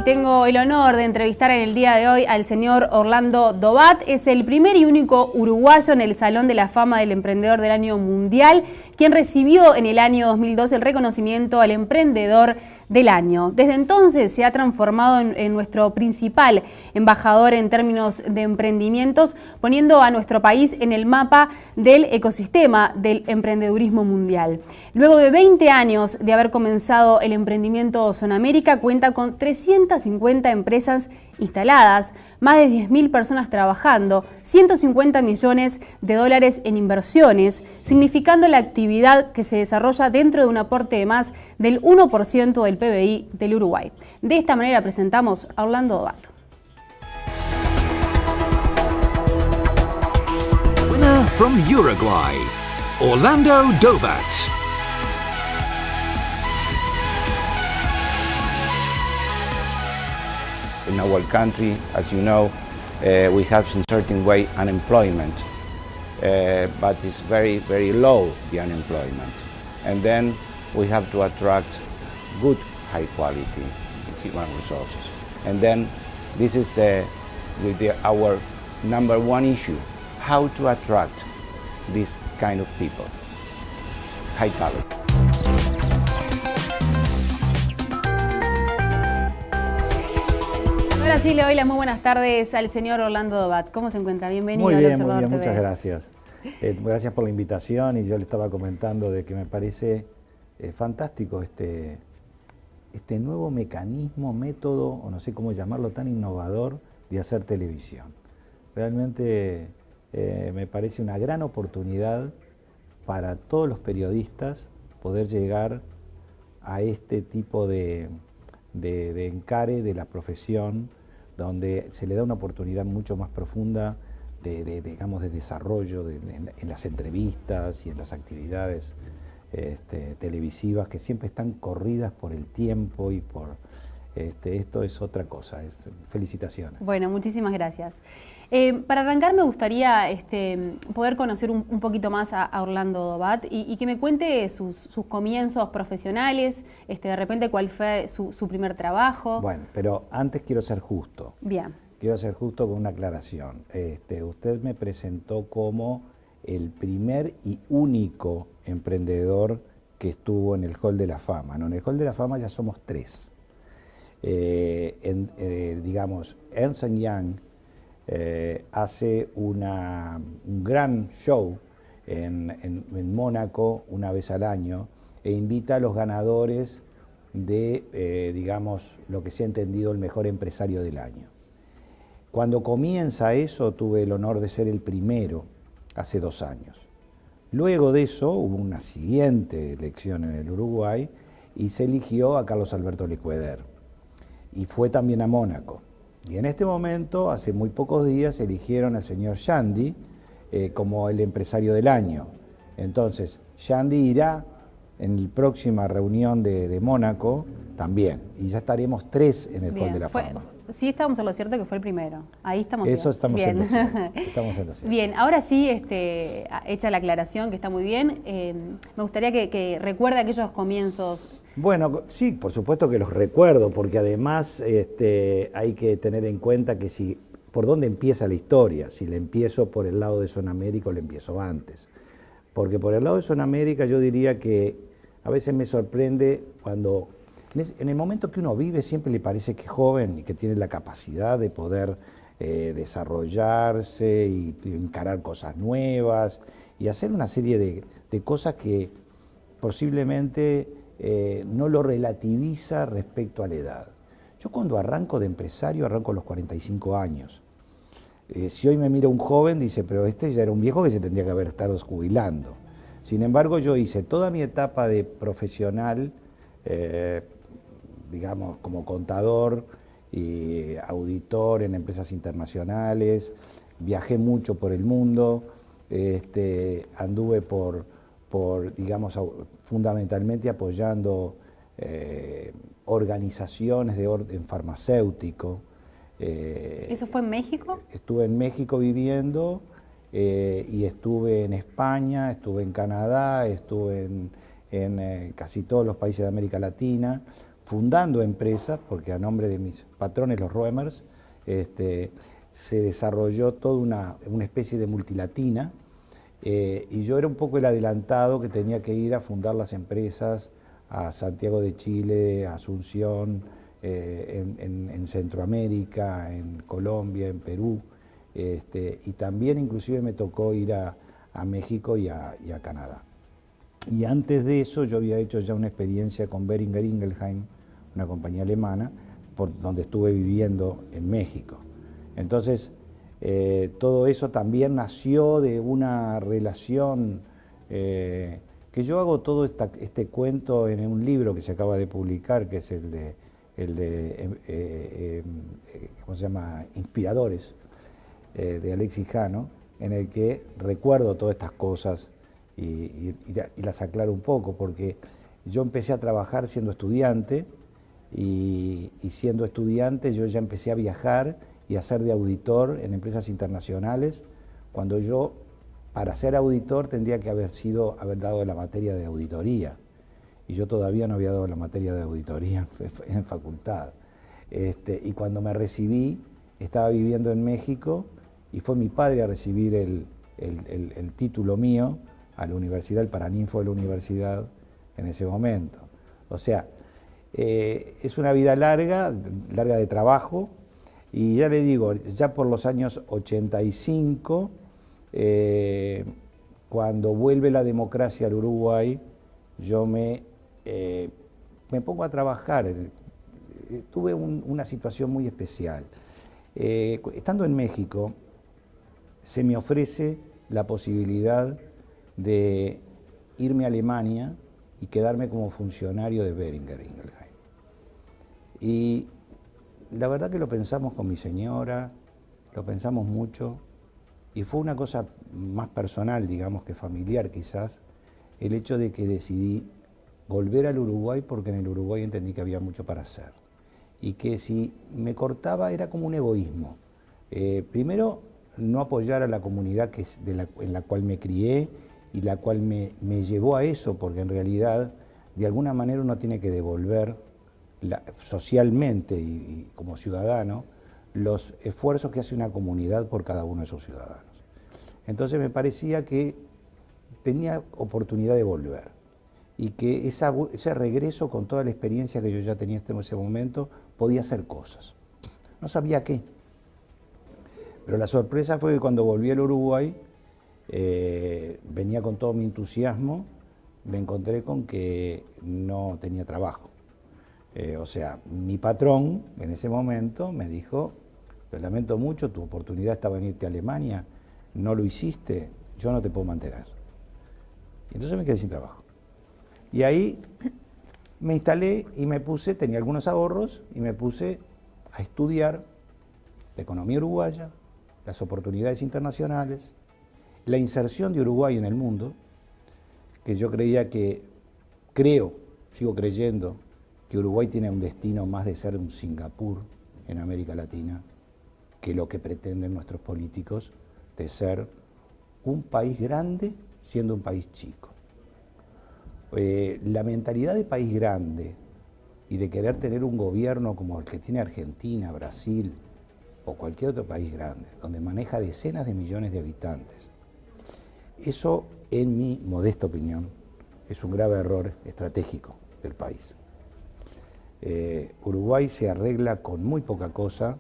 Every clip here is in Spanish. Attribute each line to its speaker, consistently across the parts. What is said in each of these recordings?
Speaker 1: Tengo el honor de entrevistar en el día de hoy al señor Orlando Dobat. Es el primer y único uruguayo en el Salón de la Fama del Emprendedor del Año Mundial, quien recibió en el año 2012 el reconocimiento al Emprendedor del Año. Desde entonces se ha transformado en nuestro principal embajador en términos de emprendimientos, poniendo a nuestro país en el mapa del ecosistema del emprendedurismo mundial. Luego de 20 años de haber comenzado el emprendimiento Sonamérica, cuenta con 350 empresas instaladas, más de 10.000 personas trabajando, 150 millones de dólares en inversiones, significando la actividad que se desarrolla dentro de un aporte de más del 1% del PBI del Uruguay. De esta manera presentamos a Orlando Dobat.
Speaker 2: Winner from Uruguay, Orlando Dobat.
Speaker 3: In our country, as you know, we have in certain way unemployment, but it's very, very low, the unemployment. And then we have to attract good, high quality human resources. And then this is our number one issue, how to attract this kind of people, high talent.
Speaker 1: Ahora sí le doy las muy buenas tardes al señor Orlando Dobat. ¿Cómo se encuentra? Bienvenido
Speaker 4: Muy
Speaker 1: al
Speaker 4: bien,
Speaker 1: Observador TV.
Speaker 4: muchas gracias. Gracias por la invitación, y yo le estaba comentando de que me parece fantástico este nuevo mecanismo, método, o no sé cómo llamarlo, tan innovador de hacer televisión. Realmente me parece una gran oportunidad para todos los periodistas poder llegar a este tipo de encare de la profesión, donde se le da una oportunidad mucho más profunda digamos, de desarrollo en las entrevistas y en las actividades televisivas, que siempre están corridas por el tiempo y por esto es otra cosa. Felicitaciones.
Speaker 1: Bueno, muchísimas gracias. Para arrancar me gustaría poder conocer un poquito más a Orlando Dobat y que me cuente sus comienzos profesionales, de repente cuál fue su primer trabajo.
Speaker 4: Bueno, pero antes quiero ser justo.
Speaker 1: Bien.
Speaker 4: Quiero ser justo con una aclaración. Usted me presentó como el primer y único emprendedor que estuvo en el Hall de la Fama. No, en el Hall de la Fama ya somos 3. Digamos, Ernst & Young hace un gran show en Mónaco una vez al año e invita a los ganadores de, digamos, lo que se ha entendido el mejor empresario del año. Cuando comienza eso, tuve el honor de ser el primero hace 2 años. Luego de eso hubo una siguiente elección en el Uruguay y se eligió a Carlos Alberto Lecueder. Y fue también a Mónaco. Y en este momento, hace muy pocos días, eligieron al señor Shandy como el empresario del año. Entonces, Shandy irá en la próxima reunión de Mónaco también. Y ya estaremos 3 en el Hall de la Fama.
Speaker 1: Sí, estamos en lo cierto que fue el primero. Ahí estamos
Speaker 4: Eso
Speaker 1: bien.
Speaker 4: estamos
Speaker 1: bien.
Speaker 4: en lo cierto. Estamos en lo cierto.
Speaker 1: Bien, ahora sí, hecha la aclaración, que está muy bien, me gustaría que recuerde aquellos comienzos.
Speaker 4: Bueno, sí, por supuesto que los recuerdo, porque además hay que tener en cuenta que por dónde empieza la historia, si la empiezo por el lado de Sonamérica o la empiezo antes. Porque por el lado de Sonamérica yo diría que a veces me sorprende cuando, en el momento que uno vive, siempre le parece que es joven y que tiene la capacidad de poder desarrollarse y encarar cosas nuevas y hacer una serie de cosas que posiblemente no lo relativiza respecto a la edad. Yo cuando arranco de empresario, arranco a los 45 años. Si hoy me mira un joven, dice, pero este ya era un viejo que se tendría que haber estado jubilando. Sin embargo, yo hice toda mi etapa de profesional, digamos, como contador y auditor en empresas internacionales, viajé mucho por el mundo, anduve digamos, fundamentalmente apoyando organizaciones de orden farmacéutico.
Speaker 1: ¿Eso fue en México?
Speaker 4: Estuve en México viviendo y estuve en España, estuve en Canadá, estuve en casi todos los países de América Latina. fundando empresas, porque a nombre de mis patrones, los Roemers, se desarrolló toda una especie de multilatina, y yo era un poco el adelantado que tenía que ir a fundar las empresas a Santiago de Chile, a Asunción, en Centroamérica, en Colombia, en Perú, y también inclusive me tocó ir a México y a Canadá. Y antes de eso yo había hecho ya una experiencia con Boehringer Ingelheim, una compañía alemana, por donde estuve viviendo en México. Entonces, todo eso también nació de una relación, que yo hago todo este cuento en un libro que se acaba de publicar, que es el de ¿cómo se llama? Inspiradores, de Alexis Jano, en el que recuerdo todas estas cosas y las aclaro un poco, porque yo empecé a trabajar siendo estudiante, y siendo estudiante yo ya empecé a viajar y a ser de auditor en empresas internacionales, cuando yo, para ser auditor, tendría que haber dado la materia de auditoría, y yo todavía no había dado la materia de auditoría en facultad. Y cuando me recibí, estaba viviendo en México, y fue mi padre a recibir el título mío a la universidad, el paraninfo de la universidad en ese momento. O sea, es una vida larga de trabajo, y ya le digo, ya por los años 85, cuando vuelve la democracia al Uruguay, yo me pongo a trabajar. Tuve una situación muy especial. Estando en México, se me ofrece la posibilidad de irme a Alemania y quedarme como funcionario de Boehringer Ingelheim. Y la verdad que lo pensamos con mi señora, lo pensamos mucho, y fue una cosa más personal, digamos, que familiar quizás, el hecho de que decidí volver al Uruguay, porque en el Uruguay entendí que había mucho para hacer, y que si me cortaba era como un egoísmo. Primero, no apoyar a la comunidad en la cual me crié y la cual me llevó a eso, porque en realidad de alguna manera uno tiene que devolver socialmente y como ciudadano los esfuerzos que hace una comunidad por cada uno de esos ciudadanos. Entonces me parecía que tenía oportunidad de volver, y que ese regreso, con toda la experiencia que yo ya tenía en ese momento, podía hacer cosas. No sabía qué. Pero la sorpresa fue que cuando volví al Uruguay, venía con todo mi entusiasmo, me encontré con que no tenía trabajo. O sea, mi patrón en ese momento me dijo: lo lamento mucho, tu oportunidad estaba en irte a Alemania, no lo hiciste, yo no te puedo mantener. Y entonces me quedé sin trabajo. Y ahí me instalé y tenía algunos ahorros, y me puse a estudiar la economía uruguaya, las oportunidades internacionales, la inserción de Uruguay en el mundo, que yo sigo creyendo que Uruguay tiene un destino más de ser un Singapur en América Latina, que lo que pretenden nuestros políticos de ser un país grande siendo un país chico. La mentalidad de país grande y de querer tener un gobierno como el que tiene Argentina, Brasil o cualquier otro país grande, donde maneja decenas de millones de habitantes, eso, en mi modesta opinión, es un grave error estratégico del país. Uruguay se arregla con muy poca cosa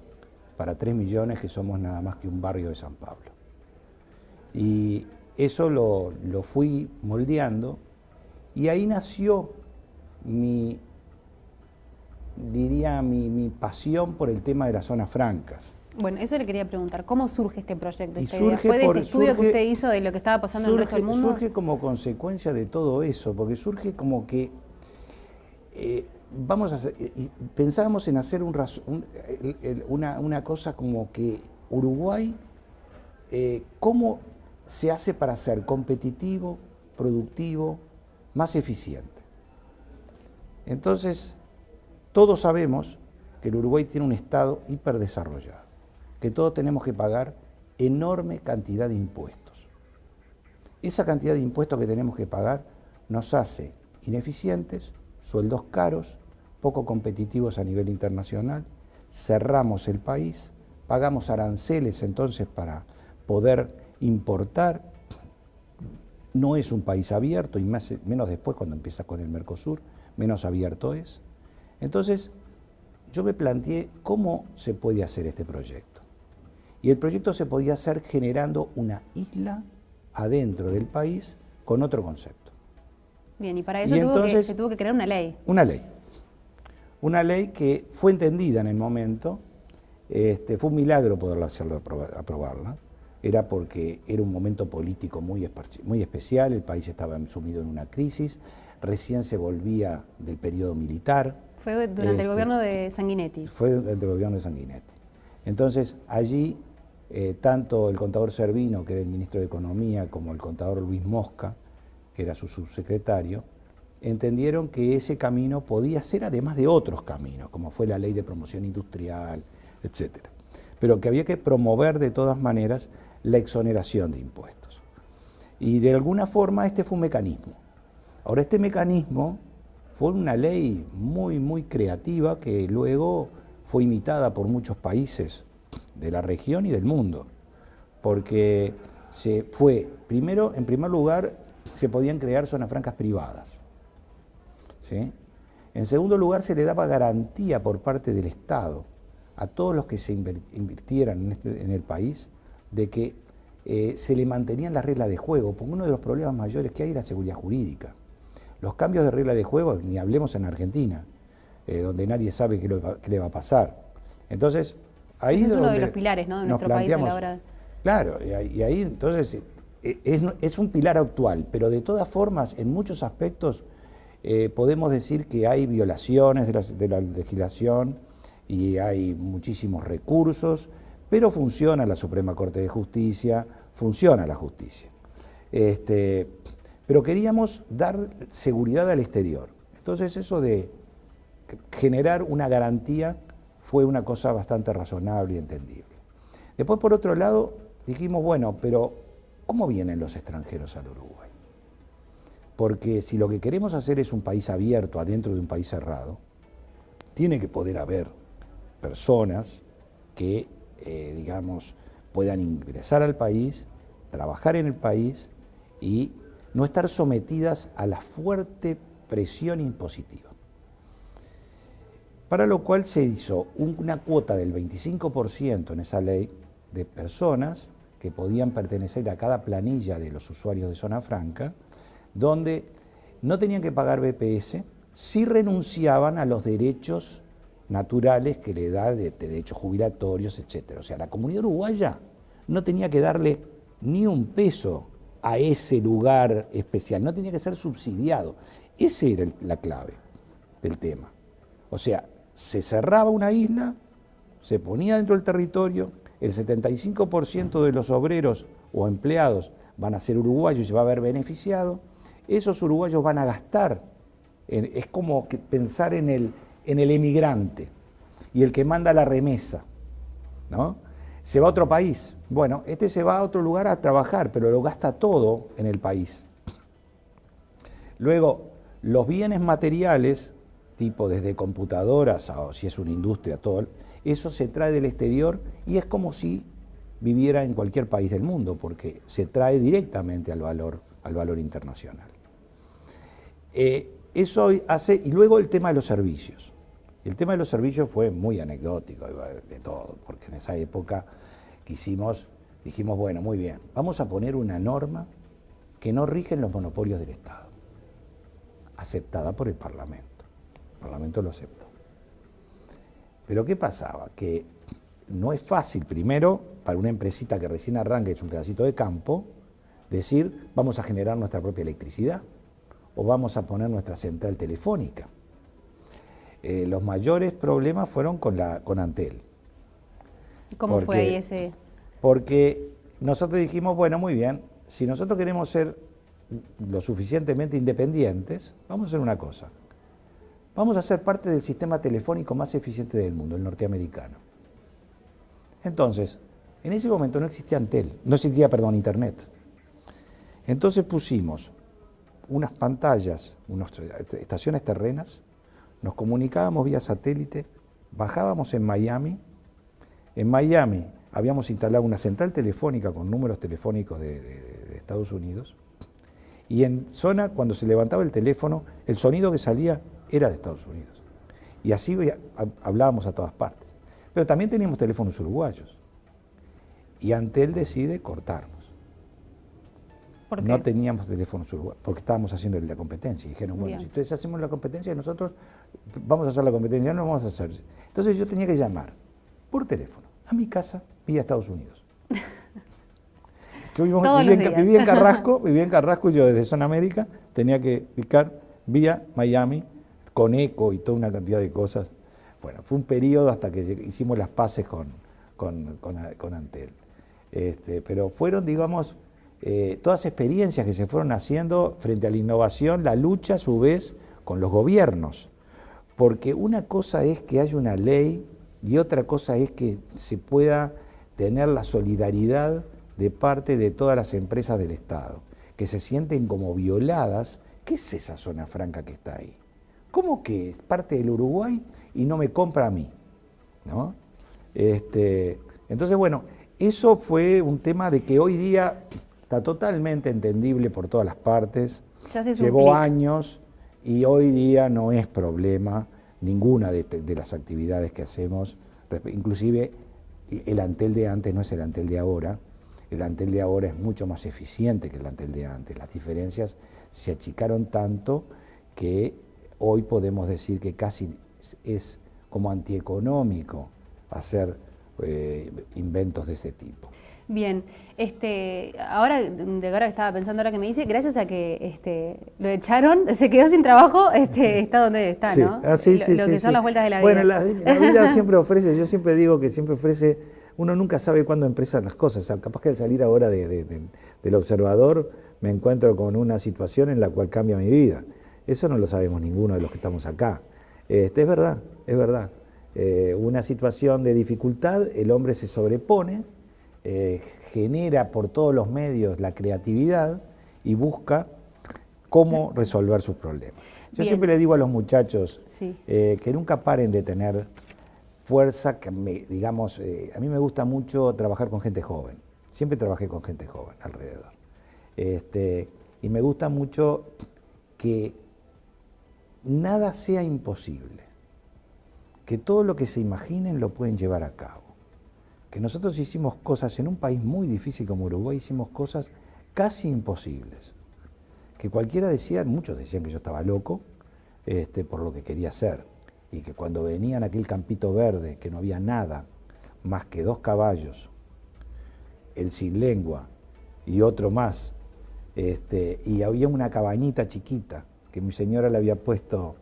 Speaker 4: para 3 millones que somos nada más que un barrio de San Pablo. Y eso lo fui moldeando, y ahí nació mi pasión por el tema de las zonas francas.
Speaker 1: Bueno, eso le quería preguntar, ¿cómo surge este proyecto?
Speaker 4: ¿Fue
Speaker 1: de ese estudio que usted hizo de lo que estaba pasando en el resto del mundo?
Speaker 4: Surge como consecuencia de todo eso, porque surge como que pensábamos en hacer una cosa como que Uruguay, ¿cómo se hace para ser competitivo, productivo, más eficiente? Entonces, todos sabemos que el Uruguay tiene un Estado hiperdesarrollado, que todos tenemos que pagar enorme cantidad de impuestos. Esa cantidad de impuestos que tenemos que pagar nos hace ineficientes, sueldos caros, poco competitivos a nivel internacional, cerramos el país, pagamos aranceles entonces para poder importar. No es un país abierto, y menos después cuando empieza con el Mercosur, menos abierto es. Entonces, yo me planteé cómo se puede hacer este proyecto. Y el proyecto se podía hacer generando una isla adentro del país con otro concepto.
Speaker 1: Bien, y para eso se tuvo que crear una ley.
Speaker 4: Una ley que fue entendida en el momento, fue un milagro poderla hacerlo, aprobarla. Era porque era un momento político muy especial, el país estaba sumido en una crisis, recién se volvía del periodo militar.
Speaker 1: Fue durante el gobierno de Sanguinetti.
Speaker 4: Fue durante el gobierno de Sanguinetti. Entonces, allí, tanto el contador Servino, que era el ministro de Economía, como el contador Luis Mosca, que era su subsecretario, entendieron que ese camino podía ser además de otros caminos, como fue la ley de promoción industrial, etc. Pero que había que promover de todas maneras la exoneración de impuestos. Y de alguna forma este fue un mecanismo. Ahora, este mecanismo fue una ley muy creativa que luego fue imitada por muchos países de la región y del mundo, porque en primer lugar, se podían crear zonas francas privadas, ¿sí? En segundo lugar, se le daba garantía por parte del Estado a todos los que se invirtieran en el país de que se le mantenían las reglas de juego, porque uno de los problemas mayores que hay es la seguridad jurídica. Los cambios de reglas de juego, ni hablemos en Argentina, donde nadie sabe qué le va a pasar. Entonces, ahí
Speaker 1: es uno de los pilares, ¿no?, de nuestro país a la hora.
Speaker 4: Claro, y ahí entonces es un pilar actual, pero de todas formas, en muchos aspectos, podemos decir que hay violaciones de la legislación y hay muchísimos recursos, pero funciona la Suprema Corte de Justicia, funciona la justicia. Pero queríamos dar seguridad al exterior. Entonces eso de generar una garantía fue una cosa bastante razonable y entendible. Después, por otro lado, dijimos, bueno, pero ¿cómo vienen los extranjeros al Uruguay? Porque si lo que queremos hacer es un país abierto adentro de un país cerrado, tiene que poder haber personas que, digamos, puedan ingresar al país, trabajar en el país y no estar sometidas a la fuerte presión impositiva. Para lo cual se hizo una cuota del 25% en esa ley de personas que podían pertenecer a cada planilla de los usuarios de zona franca, donde no tenían que pagar BPS, sí renunciaban a los derechos naturales que le da de derechos jubilatorios, etc. O sea, la comunidad uruguaya no tenía que darle ni un peso a ese lugar especial, no tenía que ser subsidiado. Esa era la clave del tema. O sea, se cerraba una isla, se ponía dentro del territorio, el 75% de los obreros o empleados van a ser uruguayos y se va a ver beneficiado, esos uruguayos van a gastar, es como que pensar en el emigrante y el que manda la remesa, ¿no? Se va a otro país, bueno, este se va a otro lugar a trabajar, pero lo gasta todo en el país. Luego, los bienes materiales, tipo desde computadoras o si es una industria, todo, eso se trae del exterior y es como si viviera en cualquier país del mundo, porque se trae directamente al valor internacional. Eso hace, y luego el tema de los servicios. El tema de los servicios fue muy anecdótico de todo, porque en esa época dijimos, bueno, muy bien, vamos a poner una norma que no rige los monopolios del Estado, aceptada por el Parlamento. El Parlamento lo aceptó. Pero ¿qué pasaba? Que no es fácil, primero, para una empresita que recién arranca, es un pedacito de campo, decir, vamos a generar nuestra propia electricidad o vamos a poner nuestra central telefónica. Los mayores problemas fueron con Antel.
Speaker 1: ¿Cómo fue ahí ese...?
Speaker 4: Porque nosotros dijimos, bueno, muy bien, si nosotros queremos ser lo suficientemente independientes, vamos a hacer una cosa. Vamos a ser parte del sistema telefónico más eficiente del mundo, el norteamericano. Entonces, en ese momento no existía Internet. Entonces pusimos unas pantallas, unas estaciones terrenas, nos comunicábamos vía satélite, bajábamos en Miami. En Miami habíamos instalado una central telefónica con números telefónicos de Estados Unidos. Y en zona, cuando se levantaba el teléfono, el sonido que salía era de Estados Unidos. Y así hablábamos a todas partes. Pero también teníamos teléfonos uruguayos. Y Antel decide cortarnos.
Speaker 1: ¿Por qué?
Speaker 4: No teníamos teléfonos uruguayos, porque estábamos haciendo la competencia. Y dijeron, bueno,
Speaker 1: Bien.
Speaker 4: si ustedes hacemos la competencia, nosotros vamos a hacer la competencia, no vamos a hacer. Entonces yo tenía que llamar por teléfono a mi casa vía Estados Unidos. Yo vivía en Carrasco y yo desde Zona América tenía que picar vía Miami, con eco y toda una cantidad de cosas. Bueno, fue un periodo hasta que hicimos las paces con Antel. Pero fueron, digamos, todas experiencias que se fueron haciendo frente a la innovación, la lucha a su vez con los gobiernos. Porque una cosa es que haya una ley y otra cosa es que se pueda tener la solidaridad de parte de todas las empresas del Estado, que se sienten como violadas. ¿Qué es esa zona franca que está ahí? ¿Cómo que es parte del Uruguay y no me compra a mí? ¿No? Entonces, bueno, eso fue un tema de que hoy día está totalmente entendible por todas las partes, llevó años y hoy día no es problema ninguna de las actividades que hacemos, inclusive el Antel de antes no es el Antel de ahora. El Antel de ahora es mucho más eficiente que el Antel de antes. Las diferencias se achicaron tanto que hoy podemos decir que casi es como antieconómico hacer inventos de ese tipo.
Speaker 1: Bien, ahora que estaba pensando, ahora que me dice, gracias a que lo echaron, se quedó sin trabajo, está donde está,
Speaker 4: sí.
Speaker 1: ¿no?
Speaker 4: Sí,
Speaker 1: lo que son las vueltas de la vida.
Speaker 4: Bueno, la vida siempre ofrece, yo siempre digo que siempre ofrece, uno nunca sabe cuándo empiezan las cosas. O sea, capaz que al salir ahora del observador me encuentro con una situación en la cual cambia mi vida. Eso no lo sabemos ninguno de los que estamos acá. Es verdad, es verdad. Una situación de dificultad, el hombre se sobrepone, genera por todos los medios la creatividad y busca cómo resolver sus problemas. Yo siempre le digo a los muchachos que nunca paren de tener fuerza, digamos, a mí me gusta mucho trabajar con gente joven, siempre trabajé con gente joven alrededor, y me gusta mucho que nada sea imposible, que todo lo que se imaginen lo pueden llevar a cabo, que nosotros hicimos cosas en un país muy difícil como Uruguay, hicimos cosas casi imposibles, que cualquiera decía, muchos decían que yo estaba loco por lo que quería hacer, y que cuando venían a aquel campito verde, que no había nada más que 2 caballos, el sin lengua y otro más, y había una cabañita chiquita que mi señora le había puesto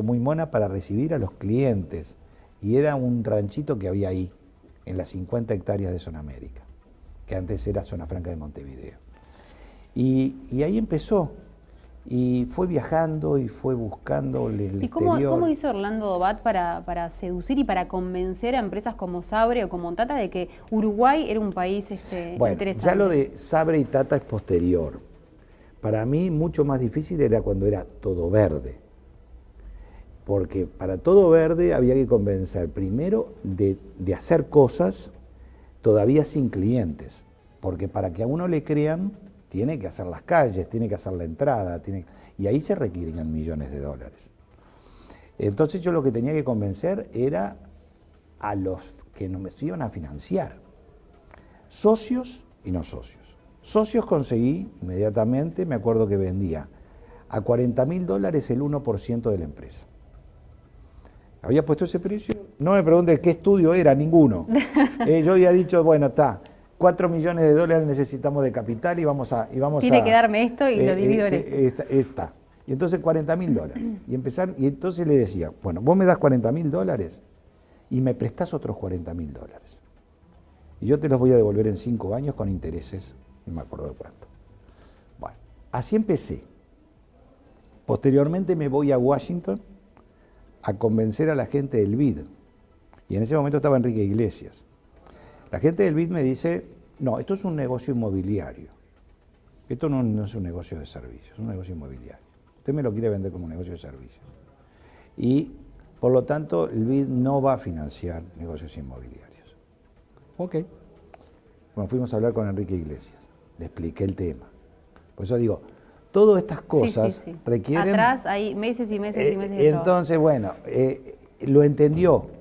Speaker 4: muy mona para recibir a los clientes, y era un ranchito que había ahí, en las 50 hectáreas de Zona América, que antes era Zona Franca de Montevideo. Y ahí empezó. Y fue viajando y fue buscando el exterior.
Speaker 1: ¿Y cómo hizo Orlando Dobat para seducir y para convencer a empresas como Sabre o como Tata de que Uruguay era un país interesante?
Speaker 4: Ya lo de Sabre y Tata es posterior. Para mí mucho más difícil era cuando era Todo Verde. Porque para Todo Verde había que convencer primero de hacer cosas todavía sin clientes. Porque para que a uno le crean, tiene que hacer las calles, tiene que hacer la entrada, y ahí se requerían millones de dólares. Entonces yo lo que tenía que convencer era a los que nos iban a financiar, socios y no socios. Socios conseguí inmediatamente, me acuerdo que vendía a $40.000 el 1% de la empresa. Había puesto ese precio, no me preguntes qué estudio era, ninguno. Yo había dicho, bueno, está. $4 millones de dólares necesitamos de capital y vamos a...
Speaker 1: Tiene que darme esto y lo divido en esto.
Speaker 4: Está. Y entonces $40.000. Y entonces le decía, bueno, vos me das $40.000 y me prestás otros $40.000. Y yo te los voy a devolver en 5 años con intereses, no me acuerdo de cuánto. Bueno, así empecé. Posteriormente me voy a Washington a convencer a la gente del BID. Y en ese momento estaba Enrique Iglesias. La gente del BID me dice, no, esto es un negocio inmobiliario. Esto no es un negocio de servicios, es un negocio inmobiliario. Usted me lo quiere vender como un negocio de servicios. y por lo tanto el BID no va a financiar negocios inmobiliarios. Ok. Bueno, fuimos a hablar con Enrique Iglesias, le expliqué el tema. Por eso digo, todas estas cosas requieren...
Speaker 1: Atrás hay meses y meses y meses de trabajo.
Speaker 4: Entonces, bueno, lo entendió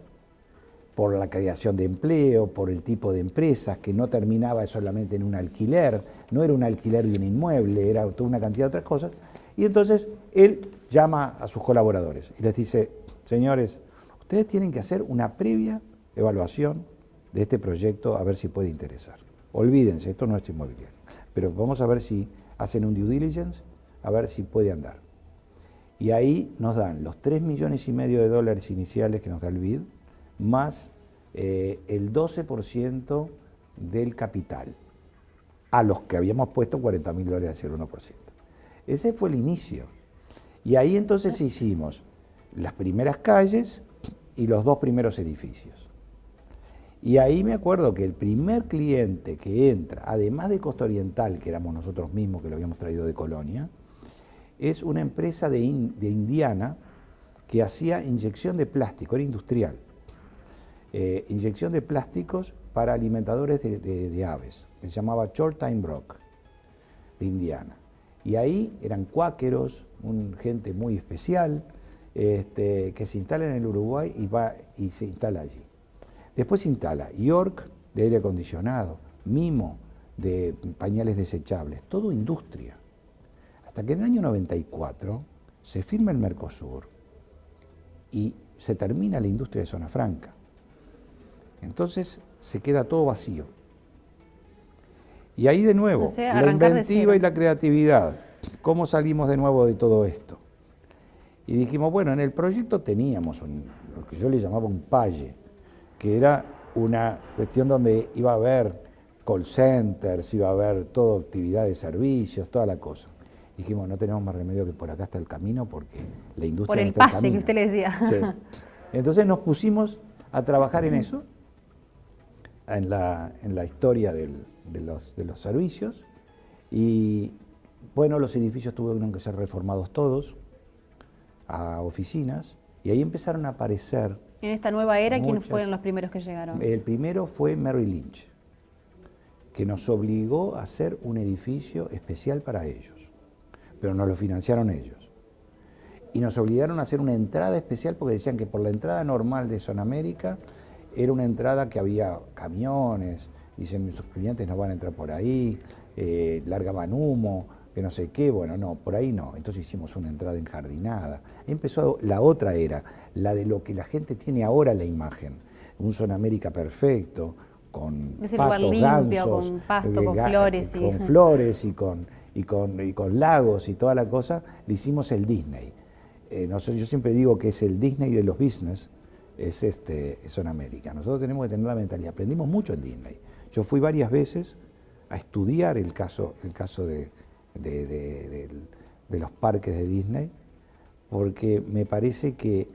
Speaker 4: por la creación de empleo, por el tipo de empresas, que no terminaba solamente en un alquiler, no era un alquiler de un inmueble, era toda una cantidad de otras cosas. Y entonces él llama a sus colaboradores y les dice, señores, ustedes tienen que hacer una previa evaluación de este proyecto a ver si puede interesar. Olvídense, esto no es inmobiliario, pero vamos a ver si hacen un due diligence, a ver si puede andar. Y ahí nos dan los $3,5 millones iniciales que nos da el BID, más el 12% del capital, a los que habíamos puesto $40.000 hacia el 1%. Ese fue el inicio. Y ahí entonces hicimos las primeras calles y los 2 primeros edificios. Y ahí me acuerdo que el primer cliente que entra, además de Costa Oriental, que éramos nosotros mismos que lo habíamos traído de Colonia, es una empresa de Indiana que hacía inyección de plástico, era industrial. Inyección de plásticos para alimentadores de aves, que se llamaba Short Time Brock, de Indiana. Y ahí eran cuáqueros, gente muy especial, que se instala en el Uruguay y se instala allí. Después se instala York, de aire acondicionado, Mimo, de pañales desechables, todo industria. Hasta que en el año 94 se firma el Mercosur y se termina la industria de Zona Franca. Entonces se queda todo vacío. Y ahí de nuevo,
Speaker 1: o sea,
Speaker 4: la inventiva y la creatividad. ¿Cómo salimos de nuevo de todo esto? Y dijimos, bueno, en el proyecto teníamos lo que yo le llamaba un palle, que era una cuestión donde iba a haber call centers, iba a haber toda actividad de servicios, toda la cosa. Dijimos, no tenemos más remedio que por acá está el camino porque la industria
Speaker 1: por
Speaker 4: no
Speaker 1: el
Speaker 4: está en
Speaker 1: palle
Speaker 4: camino.
Speaker 1: que usted le decía.
Speaker 4: Sí. Entonces nos pusimos a trabajar en eso, en la historia de los servicios, y bueno, los edificios tuvieron que ser reformados todos a oficinas, y ahí empezaron a aparecer...
Speaker 1: En esta nueva era, ¿quiénes fueron los primeros que llegaron?
Speaker 4: El primero fue Merrill Lynch, que nos obligó a hacer un edificio especial para ellos, pero nos lo financiaron ellos. Y nos obligaron a hacer una entrada especial porque decían que por la entrada normal de Zona América era una entrada que había camiones, dicen, sus clientes no van a entrar por ahí, largaban humo, que no sé qué, bueno, no, por ahí no. Entonces hicimos una entrada enjardinada. Empezó la otra era, la de lo que la gente tiene ahora la imagen. Un Zona América perfecto, con patos, gansos,
Speaker 1: con pasto, con flores.
Speaker 4: Con flores y con lagos y toda la cosa, le hicimos el Disney. Yo siempre digo que es el Disney de los business, es Zona América. Nosotros tenemos que tener la mentalidad. Aprendimos mucho en Disney. Yo fui varias veces a estudiar el caso de los parques de Disney, porque me parece que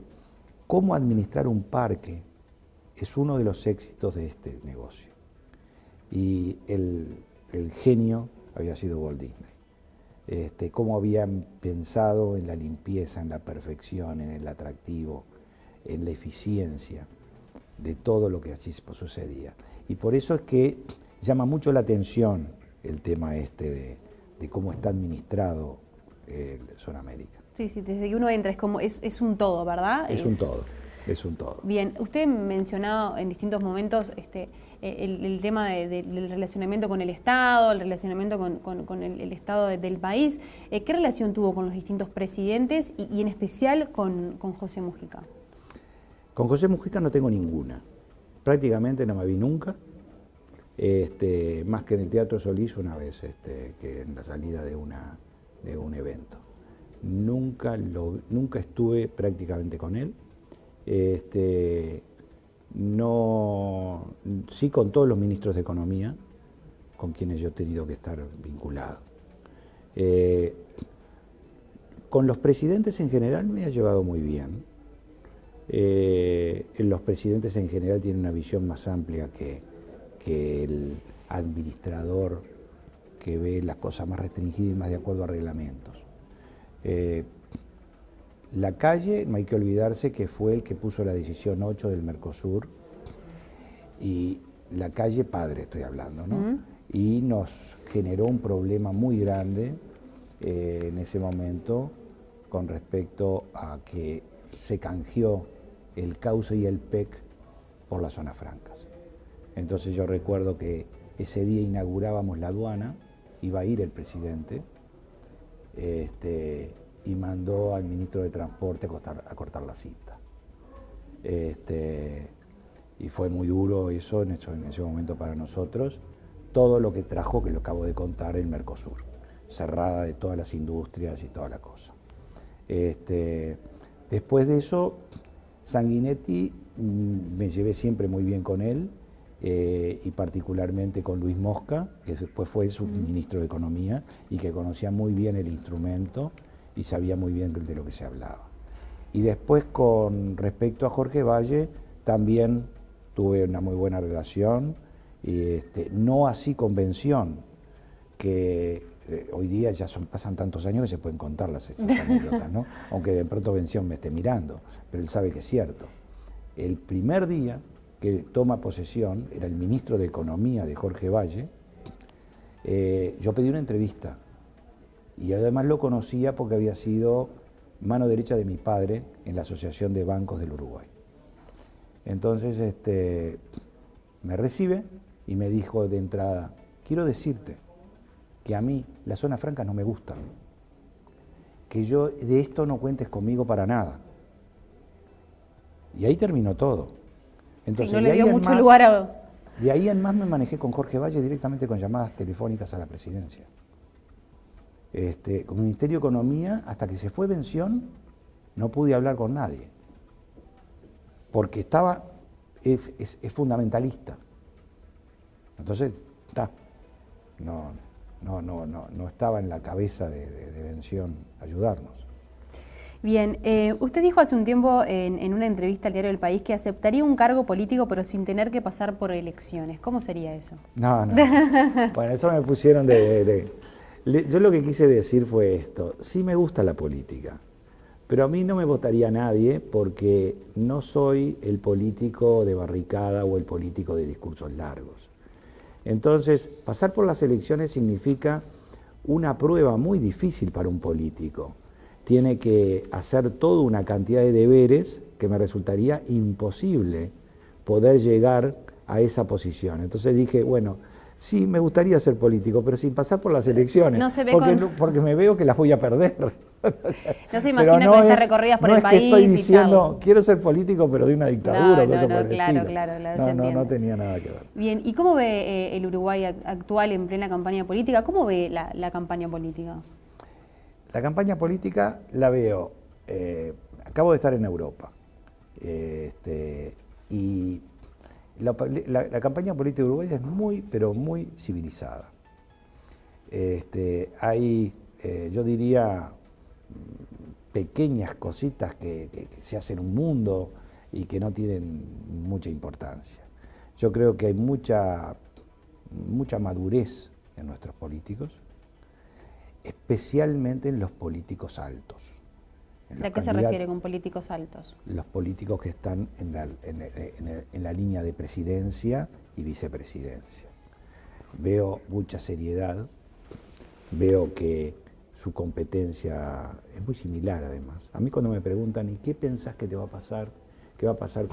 Speaker 4: cómo administrar un parque es uno de los éxitos de este negocio. Y el genio había sido Walt Disney. Cómo habían pensado en la limpieza, en la perfección, en el atractivo, en la eficiencia de todo lo que allí sucedía. Y por eso es que llama mucho la atención el tema de cómo está administrado Zona América.
Speaker 1: Sí, desde que uno entra es un todo, ¿verdad?
Speaker 4: Es un todo.
Speaker 1: Bien, usted mencionaba en distintos momentos el tema del relacionamiento con el Estado, el relacionamiento con el Estado del país. ¿Qué relación tuvo con los distintos presidentes y en especial con José Mujica?
Speaker 4: Con José Mujica no tengo ninguna. Prácticamente no me vi nunca. Más que en el Teatro Solís una vez, que en la salida de un evento. Nunca estuve prácticamente con él. Sí con todos los ministros de Economía, con quienes yo he tenido que estar vinculado. Con los presidentes en general me ha llevado muy bien. Los presidentes en general tienen una visión más amplia que el administrador que ve las cosas más restringidas y más de acuerdo a reglamentos. La Calle, no hay que olvidarse que fue el que puso la decisión 8 del Mercosur, y La Calle padre estoy hablando, ¿no? Y nos generó un problema muy grande en ese momento con respecto a que se canjeó el cauce y el PEC por las zonas francas. Entonces yo recuerdo que ese día inaugurábamos la aduana, iba a ir el presidente, y mandó al ministro de Transporte a cortar la cinta. Y fue muy duro eso en ese momento para nosotros, todo lo que trajo, que lo acabo de contar, el Mercosur, cerrada de todas las industrias y toda la cosa. Después de eso, Sanguinetti, me llevé siempre muy bien con él, y particularmente con Luis Mosca, que después fue su ministro de Economía y que conocía muy bien el instrumento y sabía muy bien de lo que se hablaba. Y después, con respecto a Jorge Valle, también tuve una muy buena relación, no así con Bención, que hoy día ya pasan tantos años que se pueden contar esas anécdotas, ¿no? Aunque de pronto Bención me esté mirando, pero él sabe que es cierto. El primer día que toma posesión, era el ministro de Economía de Jorge Valle, yo pedí una entrevista, y además lo conocía porque había sido mano derecha de mi padre en la Asociación de Bancos del Uruguay. Entonces me recibe y me dijo de entrada: quiero decirte que a mí las zonas francas no me gustan, que yo de esto no cuentes conmigo para nada. Y ahí terminó todo. Entonces,
Speaker 1: sí, no le dio mucho lugar a...
Speaker 4: De ahí en más me manejé con Jorge Valle directamente con llamadas telefónicas a la presidencia. Con el Ministerio de Economía, hasta que se fue Bención, no pude hablar con nadie. Porque es fundamentalista. Entonces, no estaba en la cabeza de Bención ayudarnos.
Speaker 1: Bien, usted dijo hace un tiempo en una entrevista al diario El País que aceptaría un cargo político pero sin tener que pasar por elecciones. ¿Cómo sería eso?
Speaker 4: No. Bueno, eso me pusieron yo lo que quise decir fue esto: sí me gusta la política, pero a mí no me votaría nadie porque no soy el político de barricada o el político de discursos largos. Entonces, pasar por las elecciones significa una prueba muy difícil para un político. Tiene que hacer toda una cantidad de deberes que me resultaría imposible poder llegar a esa posición. Entonces dije, bueno, sí, me gustaría ser político, pero sin pasar por las elecciones,
Speaker 1: no se ve
Speaker 4: porque me veo que las voy a perder.
Speaker 1: No se imagina con estas recorridas por el país.
Speaker 4: No es que estoy diciendo, quiero ser político, pero de una dictadura o cosas por el estilo.
Speaker 1: Claro,
Speaker 4: no tenía nada que ver.
Speaker 1: Bien, ¿y cómo ve el Uruguay actual en plena campaña política? ¿Cómo ve la campaña política?
Speaker 4: La campaña política la veo, acabo de estar en Europa, y la campaña política uruguaya es muy, pero muy civilizada. Hay, yo diría, pequeñas cositas que se hacen en un mundo y que no tienen mucha importancia. Yo creo que hay mucha madurez en nuestros políticos, especialmente en los políticos altos.
Speaker 1: ¿A qué se refiere con políticos altos?
Speaker 4: Los políticos que están en la línea de presidencia y vicepresidencia. Veo mucha seriedad, veo que su competencia es muy similar además. A mí cuando me preguntan, ¿y qué pensás que te va a pasar? ¿Qué va a pasar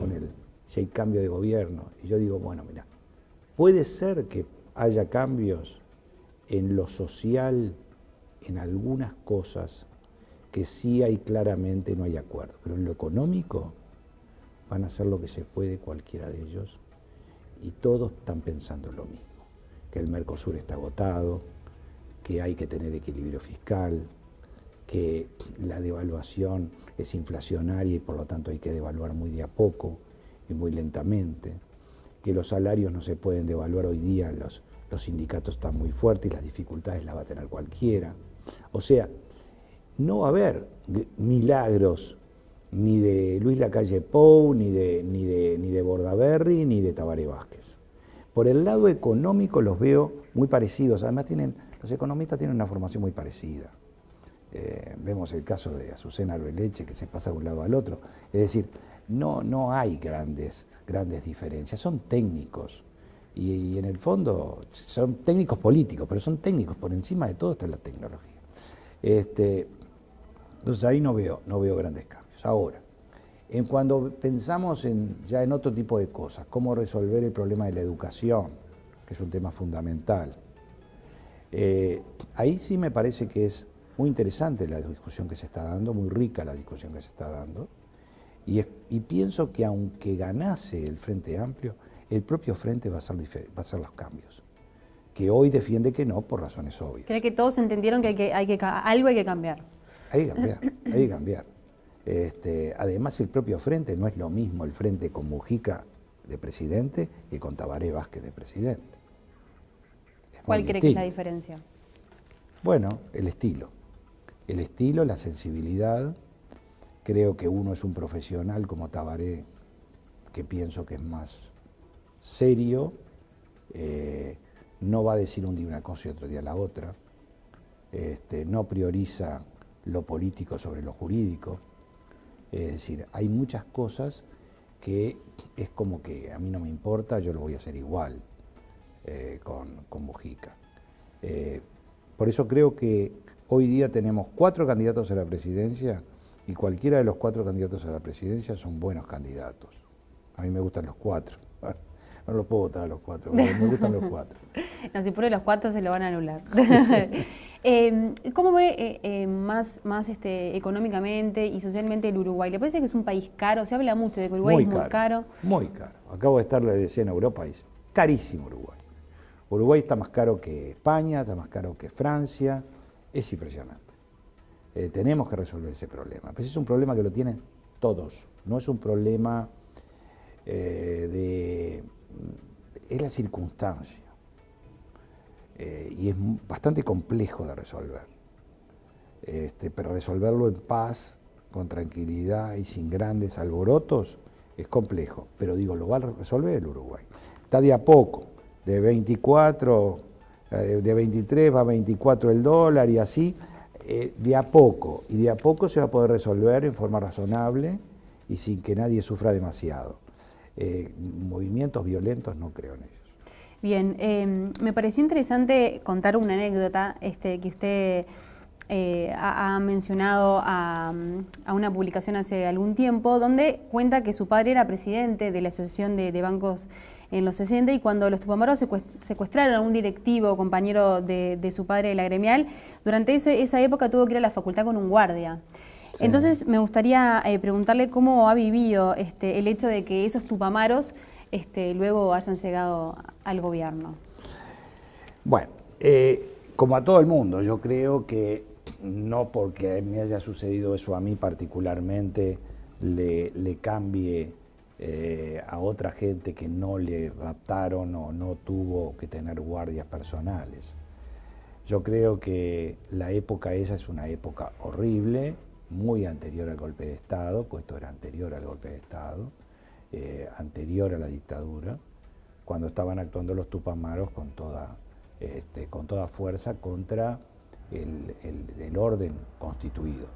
Speaker 4: si hay cambio de gobierno? Y yo digo, bueno, mira, puede ser que haya cambios en lo social, en algunas cosas que sí hay claramente, no hay acuerdo, pero en lo económico van a hacer lo que se puede cualquiera de ellos, y todos están pensando lo mismo, que el Mercosur está agotado, que hay que tener equilibrio fiscal, que la devaluación es inflacionaria y por lo tanto hay que devaluar muy de a poco y muy lentamente, que los salarios no se pueden devaluar hoy día, los sindicatos están muy fuertes y las dificultades las va a tener cualquiera. O sea, no va a haber milagros ni de Luis Lacalle Pou, ni de Bordaberry, ni de Tabaré Vázquez. Por el lado económico los veo muy parecidos, además los economistas tienen una formación muy parecida. Vemos el caso de Azucena Arbeleche, que se pasa de un lado al otro. Es decir, no hay grandes diferencias, son técnicos. Y en el fondo son técnicos políticos, pero son técnicos, por encima de todo está la tecnología. Entonces ahí no veo grandes cambios. Ahora, cuando pensamos ya en otro tipo de cosas, cómo resolver el problema de la educación, que es un tema fundamental, ahí sí me parece que es muy interesante la discusión que se está dando, muy rica la discusión que se está dando, y pienso que aunque ganase el Frente Amplio, el propio Frente va a hacer los cambios, que hoy defiende que no, por razones obvias.
Speaker 1: ¿Cree que todos entendieron que algo hay que cambiar?
Speaker 4: Hay que cambiar. Además, el propio Frente no es lo mismo el Frente con Mujica de presidente que con Tabaré Vázquez de presidente.
Speaker 1: ¿Cuál cree que es la diferencia?
Speaker 4: Bueno, el estilo, la sensibilidad. Creo que uno es un profesional como Tabaré, que pienso que es más serio, no va a decir un día una cosa y otro día la otra, no prioriza lo político sobre lo jurídico. Es decir, hay muchas cosas que es como que a mí no me importa, yo lo voy a hacer igual con Mujica. Por eso creo que hoy día tenemos 4 candidatos a la presidencia y cualquiera de los 4 candidatos a la presidencia son buenos candidatos. A mí me gustan los 4. No los puedo votar a los 4, me gustan los 4.
Speaker 1: No, si pone los 4 se lo van a anular. ¿Cómo ve más económicamente y socialmente el Uruguay? ¿Le parece que es un país caro? Se habla mucho de que Uruguay es muy caro.
Speaker 4: Muy caro. Acabo de estar, le decía, en Europa, y es carísimo Uruguay. Uruguay está más caro que España, está más caro que Francia. Es impresionante. Tenemos que resolver ese problema. Pero es un problema que lo tienen todos. No es un problema es la circunstancia. Y es bastante complejo de resolver. Pero resolverlo en paz, con tranquilidad y sin grandes alborotos es complejo. Pero digo, lo va a resolver el Uruguay. Está de a poco, de 24, de 23 va a 24 el dólar y así, de a poco. Y de a poco se va a poder resolver en forma razonable y sin que nadie sufra demasiado. Movimientos violentos no creo en ellos.
Speaker 1: Bien, me pareció interesante contar una anécdota que usted ha mencionado a una publicación hace algún tiempo, donde cuenta que su padre era presidente de la Asociación de Bancos en los 60 y cuando los Tupamaros secuestraron a un directivo, compañero de su padre de la gremial, durante esa época tuvo que ir a la facultad con un guardia. Sí. Entonces me gustaría preguntarle cómo ha vivido el hecho de que esos Tupamaros luego hayan llegado al gobierno.
Speaker 4: Bueno, como a todo el mundo, yo creo que no porque me haya sucedido eso a mí particularmente le cambie a otra gente que no le raptaron o no tuvo que tener guardias personales. Yo creo que la época esa es una época horrible, muy anterior al golpe de Estado, pues esto era anterior al golpe de Estado, anterior a la dictadura, cuando estaban actuando los Tupamaros con toda fuerza contra el orden constituido.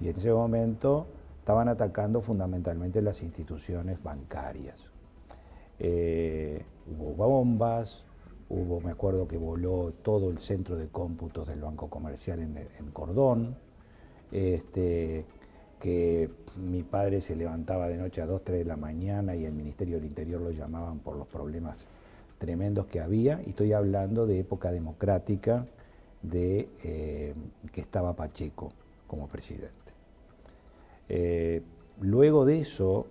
Speaker 4: Y en ese momento estaban atacando fundamentalmente las instituciones bancarias. Hubo bombas, me acuerdo que voló todo el centro de cómputos del Banco Comercial en Cordón, que mi padre se levantaba de noche a 2, 3 de la mañana y el Ministerio del Interior lo llamaban por los problemas tremendos que había, y estoy hablando de época democrática que estaba Pacheco como presidente. Luego de eso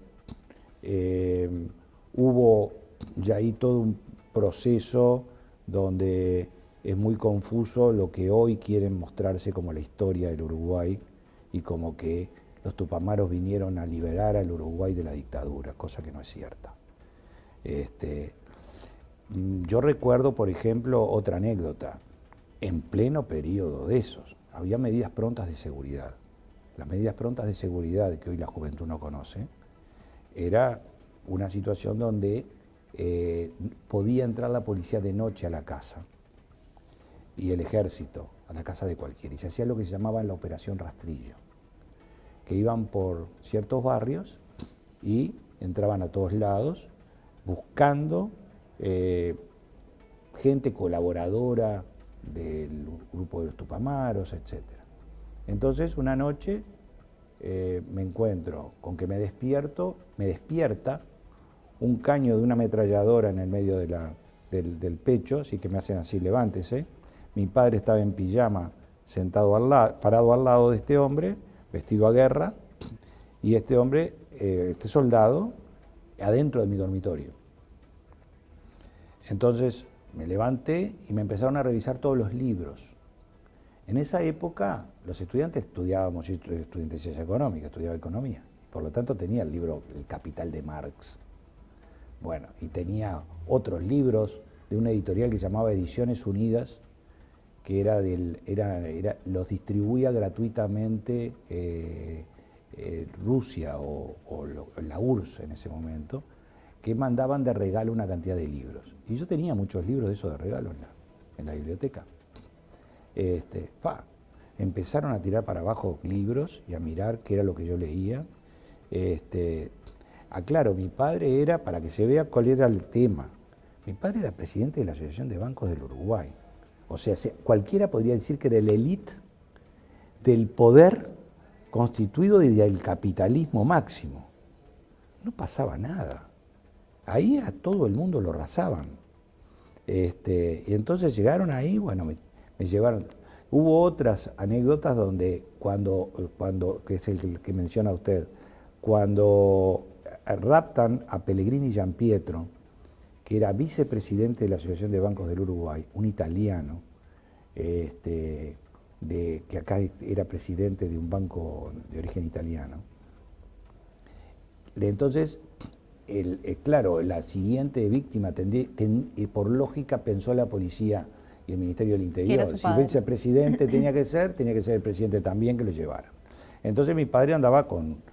Speaker 4: hubo ya ahí todo un proceso donde es muy confuso lo que hoy quieren mostrarse como la historia del Uruguay y como que los Tupamaros vinieron a liberar al Uruguay de la dictadura, cosa que no es cierta. Yo recuerdo, por ejemplo, otra anécdota. En pleno periodo de esos, había medidas prontas de seguridad. Las medidas prontas de seguridad que hoy la juventud no conoce, era una situación donde podía entrar la policía de noche a la casa y el ejército a la casa de cualquiera. Y se hacía lo que se llamaba la operación rastrillo, que iban por ciertos barrios y entraban a todos lados buscando gente colaboradora del grupo de los Tupamaros, etc. Entonces, una noche me encuentro con que me despierta un caño de una ametralladora en el medio del pecho, así que me hacen así, levántese. Mi padre estaba en pijama, parado al lado de este hombre, vestido a guerra, y este hombre, este soldado, adentro de mi dormitorio. Entonces me levanté y me empezaron a revisar todos los libros. En esa época los estudiantes estudiábamos, yo estudié de ciencia económica, estudiaba economía, por lo tanto tenía el libro El Capital de Marx. Bueno, y tenía otros libros de una editorial que se llamaba Ediciones Unidas, que los distribuía gratuitamente Rusia o la URSS en ese momento, que mandaban de regalo una cantidad de libros. Y yo tenía muchos libros de esos de regalo en la biblioteca. Empezaron a tirar para abajo libros y a mirar qué era lo que yo leía. Aclaro, mi padre era, para que se vea cuál era el tema, mi padre era presidente de la Asociación de Bancos del Uruguay. O sea, cualquiera podría decir que era el élite del poder constituido del capitalismo máximo. No pasaba nada. Ahí a todo el mundo lo rasaban. Y entonces llegaron ahí, bueno, me llevaron. Hubo otras anécdotas donde que es el que menciona usted, cuando raptan a Pellegrini Giampietro, que era vicepresidente de la Asociación de Bancos del Uruguay, un italiano, que acá era presidente de un banco de origen italiano. Entonces, claro, la siguiente víctima, por lógica, pensó la policía y el Ministerio del Interior. Si vicepresidente tenía que ser el presidente también que lo llevara. Entonces mi padre andaba con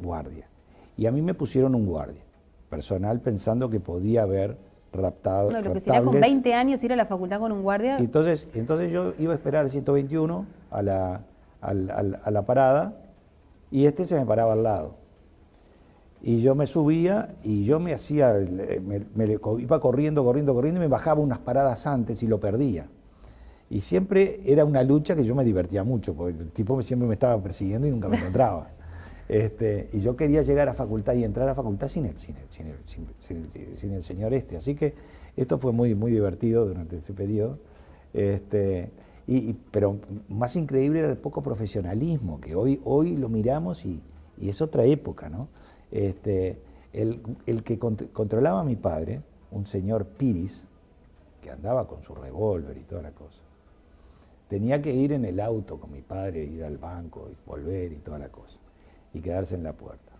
Speaker 4: guardia. Y a mí me pusieron un guardia personal pensando que podía haber raptado.
Speaker 1: No, lo que será con 20 años ir a la facultad con un guardia.
Speaker 4: Entonces yo iba a esperar el 121 a la parada y se me paraba al lado. Y yo me subía y yo iba corriendo y me bajaba unas paradas antes y lo perdía. Y siempre era una lucha que yo me divertía mucho, porque el tipo siempre me estaba persiguiendo y nunca me encontraba. Y yo quería llegar a facultad y entrar a facultad sin el señor este. Así que esto fue muy, muy divertido durante ese periodo. Pero más increíble era el poco profesionalismo, que hoy lo miramos y es otra época, ¿no? El que controlaba a mi padre, un señor Piris, que andaba con su revólver y toda la cosa, tenía que ir en el auto con mi padre, ir al banco y volver y toda la cosa, y quedarse en la puerta.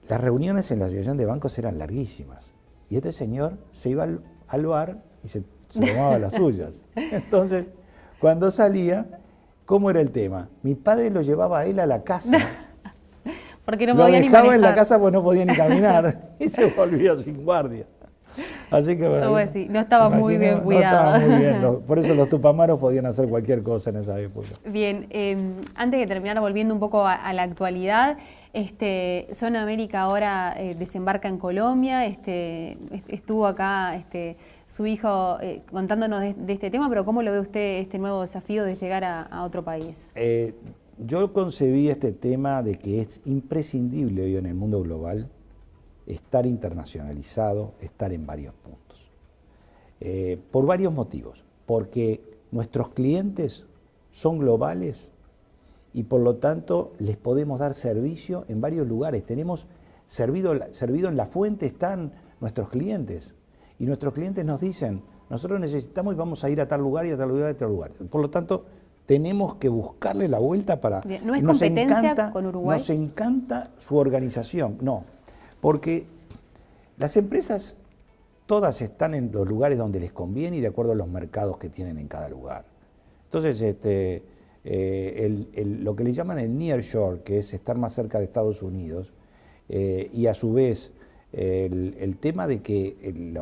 Speaker 4: Las reuniones en la asociación de bancos eran larguísimas, y este señor se iba al bar y se tomaba las suyas. Entonces, cuando salía, ¿cómo era el tema? Mi padre lo llevaba a él a la casa.
Speaker 1: Porque no
Speaker 4: lo
Speaker 1: podía ni
Speaker 4: dejaba
Speaker 1: manejar.
Speaker 4: en la casa porque no podía ni caminar y se volvía sin guardia. Así que bueno,
Speaker 1: no estaba muy bien cuidado.
Speaker 4: No estaba muy bien. Por eso los tupamaros podían hacer cualquier cosa en esa época.
Speaker 1: Bien, antes de terminar, volviendo un poco a la actualidad, Zona América ahora desembarca en Colombia, estuvo acá su hijo contándonos de este tema, pero ¿cómo lo ve usted este nuevo desafío de llegar a otro país?
Speaker 4: Yo concebí este tema de que es imprescindible hoy en el mundo global estar internacionalizado, estar en varios puntos. Por varios motivos. Porque nuestros clientes son globales y por lo tanto les podemos dar servicio en varios lugares. Tenemos servido en la fuente están nuestros clientes y nuestros clientes nos dicen, nosotros necesitamos y vamos a ir a tal lugar y a tal lugar y a tal lugar. Por lo tanto, tenemos que buscarle la vuelta para...
Speaker 1: Bien, ¿no es competencia con Uruguay?
Speaker 4: Nos encanta su organización, no, porque las empresas todas están en los lugares donde les conviene y de acuerdo a los mercados que tienen en cada lugar. Entonces, lo que le llaman el nearshore, que es estar más cerca de Estados Unidos, y a su vez el tema de que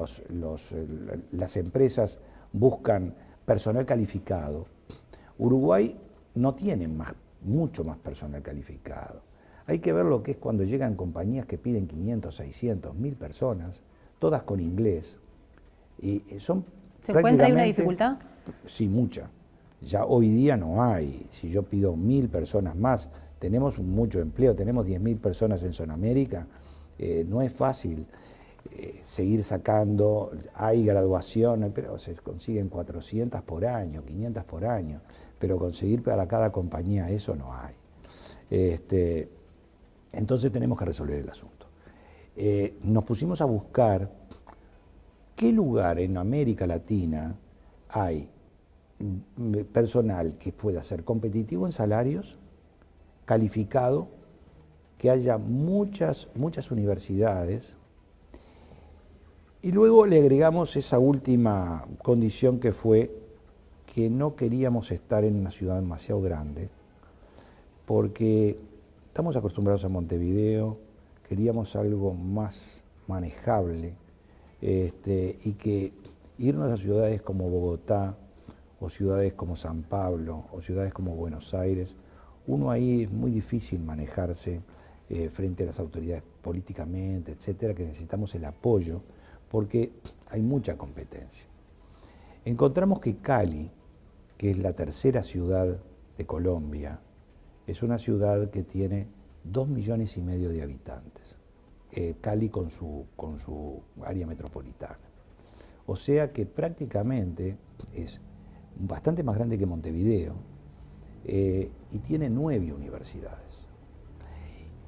Speaker 4: las empresas buscan personal calificado. Uruguay no tiene mucho más personal calificado. Hay que ver lo que es cuando llegan compañías que piden 500, 600, 1000 personas, todas con inglés. Y son
Speaker 1: ¿Se encuentra ahí una dificultad?
Speaker 4: Sí, mucha. Ya hoy día no hay. Si yo pido 1000 personas más, tenemos mucho empleo, tenemos 10.000 personas en Zonamérica, no es fácil seguir sacando, hay graduación, pero se consiguen 400 por año, 500 por año, pero conseguir para cada compañía eso no hay. Entonces tenemos que resolver el asunto. Nos pusimos a buscar qué lugar en América Latina hay personal que pueda ser competitivo en salarios, calificado, que haya muchas universidades, y luego le agregamos esa última condición que fue que no queríamos estar en una ciudad demasiado grande, porque estamos acostumbrados a Montevideo, queríamos algo más manejable, y que irnos a ciudades como Bogotá, o ciudades como San Pablo, o ciudades como Buenos Aires, uno ahí es muy difícil manejarse frente a las autoridades políticamente, etcétera, que necesitamos el apoyo, porque hay mucha competencia. Encontramos que Cali, que es la tercera ciudad de Colombia, es una ciudad que tiene 2,5 millones de habitantes. Cali con su área metropolitana. O sea que prácticamente es bastante más grande que Montevideo y tiene 9 universidades.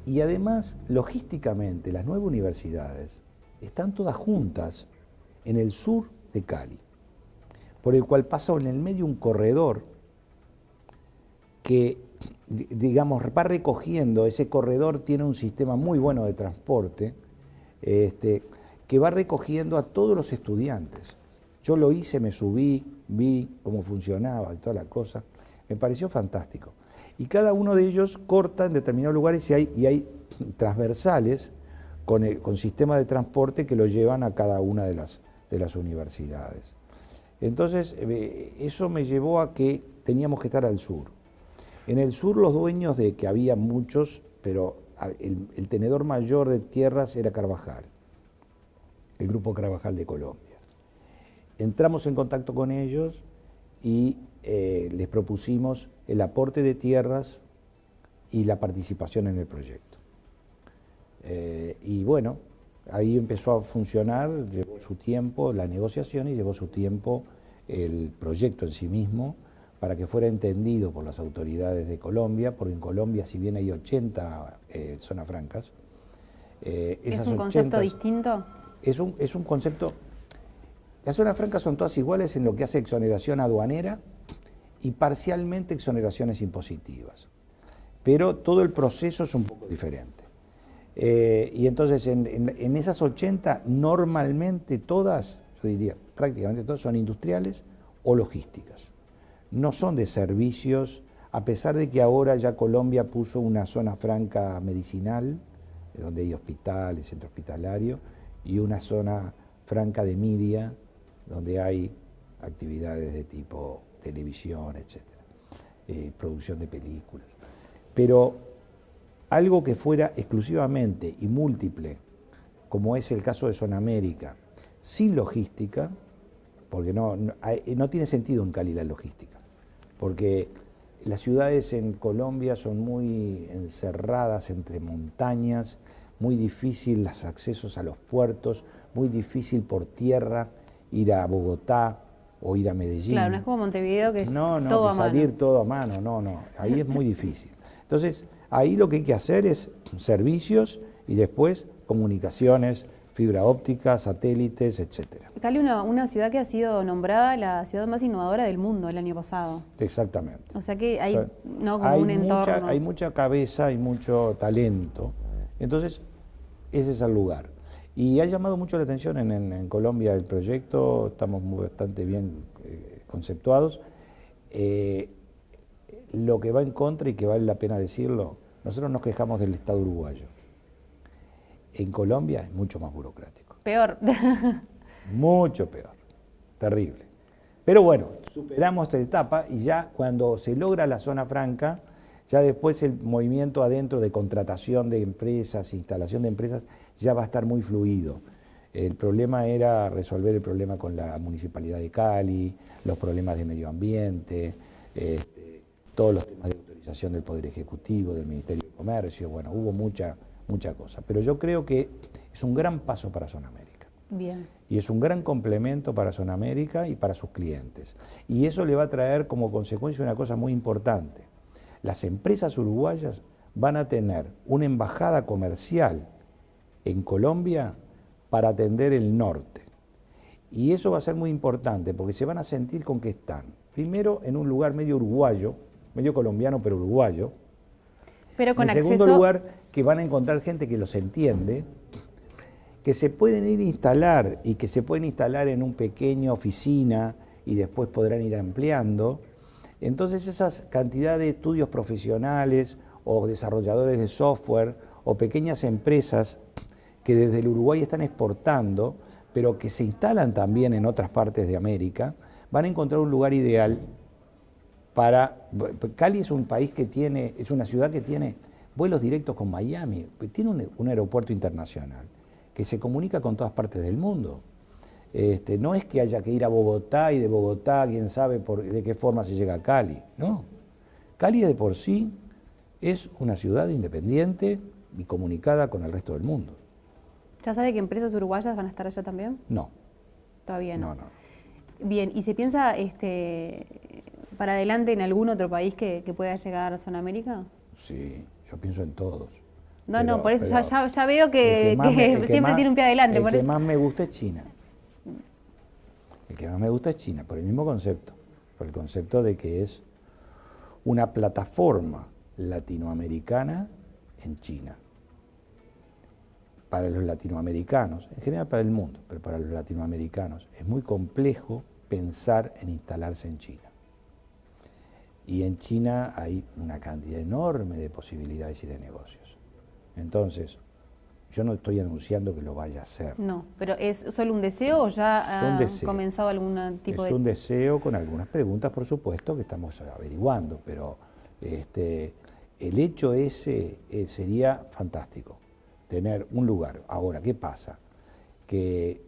Speaker 4: Y además, logísticamente, las 9 universidades están todas juntas en el sur de Cali, por el cual pasa en el medio un corredor que, digamos, va recogiendo, ese corredor tiene un sistema muy bueno de transporte, que va recogiendo a todos los estudiantes. Yo lo hice, me subí, vi cómo funcionaba y toda la cosa, me pareció fantástico. Y cada uno de ellos corta en determinados lugares y hay transversales con sistemas de transporte que lo llevan a cada una de las universidades. Entonces, eso me llevó a que teníamos que estar al sur. En el sur los dueños de que había muchos, pero el tenedor mayor de tierras era Carvajal, el Grupo Carvajal de Colombia. Entramos en contacto con ellos y les propusimos el aporte de tierras y la participación en el proyecto. Y bueno, ahí empezó a funcionar, llevó su tiempo la negociación y llevó su tiempo el proyecto en sí mismo para que fuera entendido por las autoridades de Colombia, porque en Colombia, si bien hay 80 zonas francas,
Speaker 1: ¿es un concepto distinto?
Speaker 4: Es un concepto. Las zonas francas son todas iguales en lo que hace exoneración aduanera y parcialmente exoneraciones impositivas, pero todo el proceso es un poco diferente. Y entonces en esas 80 normalmente todas, yo diría prácticamente todas, son industriales o logísticas. No son de servicios, a pesar de que ahora ya Colombia puso una zona franca medicinal, donde hay hospitales, centro hospitalario, y una zona franca de media, donde hay actividades de tipo televisión, etcétera, producción de películas. Pero algo que fuera exclusivamente y múltiple, como es el caso de Zonamérica, sin logística, porque no tiene sentido en Cali la logística, porque las ciudades en Colombia son muy encerradas entre montañas, muy difícil los accesos a los puertos, muy difícil por tierra ir a Bogotá o ir a Medellín.
Speaker 1: Claro, no es como Montevideo que es todo a mano.
Speaker 4: Salir todo a mano, no, ahí es muy difícil. Entonces, ahí lo que hay que hacer es servicios y después comunicaciones, fibra óptica, satélites, etcétera.
Speaker 1: Cali, una ciudad que ha sido nombrada la ciudad más innovadora del mundo el año pasado.
Speaker 4: Exactamente.
Speaker 1: O sea que hay, como
Speaker 4: hay
Speaker 1: un entorno.
Speaker 4: Hay mucha cabeza, hay mucho talento. Entonces, ese es el lugar. Y ha llamado mucho la atención en Colombia el proyecto, estamos bastante bien conceptuados. Lo que va en contra y que vale la pena decirlo, nosotros nos quejamos del Estado uruguayo. En Colombia es mucho más burocrático.
Speaker 1: Peor.
Speaker 4: Mucho peor, terrible. Pero bueno, superamos esta etapa y ya cuando se logra la zona franca, ya después el movimiento adentro de contratación de empresas, instalación de empresas, ya va a estar muy fluido. El problema era resolver el problema con la Municipalidad de Cali, los problemas de medio ambiente, todos los temas de autorización del Poder Ejecutivo, del Ministerio de Comercio, bueno, hubo mucha cosa. Pero yo creo que es un gran paso para Zona América.
Speaker 1: Bien.
Speaker 4: Y es un gran complemento para Zona América y para sus clientes. Y eso le va a traer como consecuencia una cosa muy importante. Las empresas uruguayas van a tener una embajada comercial en Colombia para atender el norte. Y eso va a ser muy importante porque se van a sentir con que están, primero, en un lugar medio uruguayo, medio colombiano pero uruguayo.
Speaker 1: Pero con
Speaker 4: en segundo lugar, que van a encontrar gente que los entiende, que se pueden ir a instalar y que se pueden instalar en una pequeña oficina y después podrán ir ampliando. Entonces esas cantidad de estudios profesionales o desarrolladores de software o pequeñas empresas que desde el Uruguay están exportando, pero que se instalan también en otras partes de América, van a encontrar un lugar ideal para... Cali es un país que tiene, es una ciudad que tiene vuelos directos con Miami, tiene un aeropuerto internacional que se comunica con todas partes del mundo. No es que haya que ir a Bogotá y de Bogotá, quién sabe de qué forma se llega a Cali, no. Cali de por sí es una ciudad independiente y comunicada con el resto del mundo.
Speaker 1: ¿Ya sabe que empresas uruguayas van a estar allá también?
Speaker 4: No.
Speaker 1: Todavía no.
Speaker 4: No.
Speaker 1: Bien, ¿y se piensa para adelante en algún otro país que pueda llegar a Zona América?
Speaker 4: Sí, yo pienso en todos.
Speaker 1: No, por eso ya veo que siempre tiene un pie adelante.
Speaker 4: El que más me gusta es China. El que más me gusta es China, por el mismo concepto. Por el concepto de que es una plataforma latinoamericana en China. Para los latinoamericanos, en general para el mundo, pero para los latinoamericanos, es muy complejo pensar en instalarse en China. Y en China hay una cantidad enorme de posibilidades y de negocios. Entonces, yo no estoy anunciando que lo vaya a hacer.
Speaker 1: No, pero ¿es solo un deseo o ya ha comenzado algún tipo de...?
Speaker 4: Es un deseo con algunas preguntas, por supuesto, que estamos averiguando, pero el hecho ese sería fantástico, tener un lugar. Ahora, ¿qué pasa? Que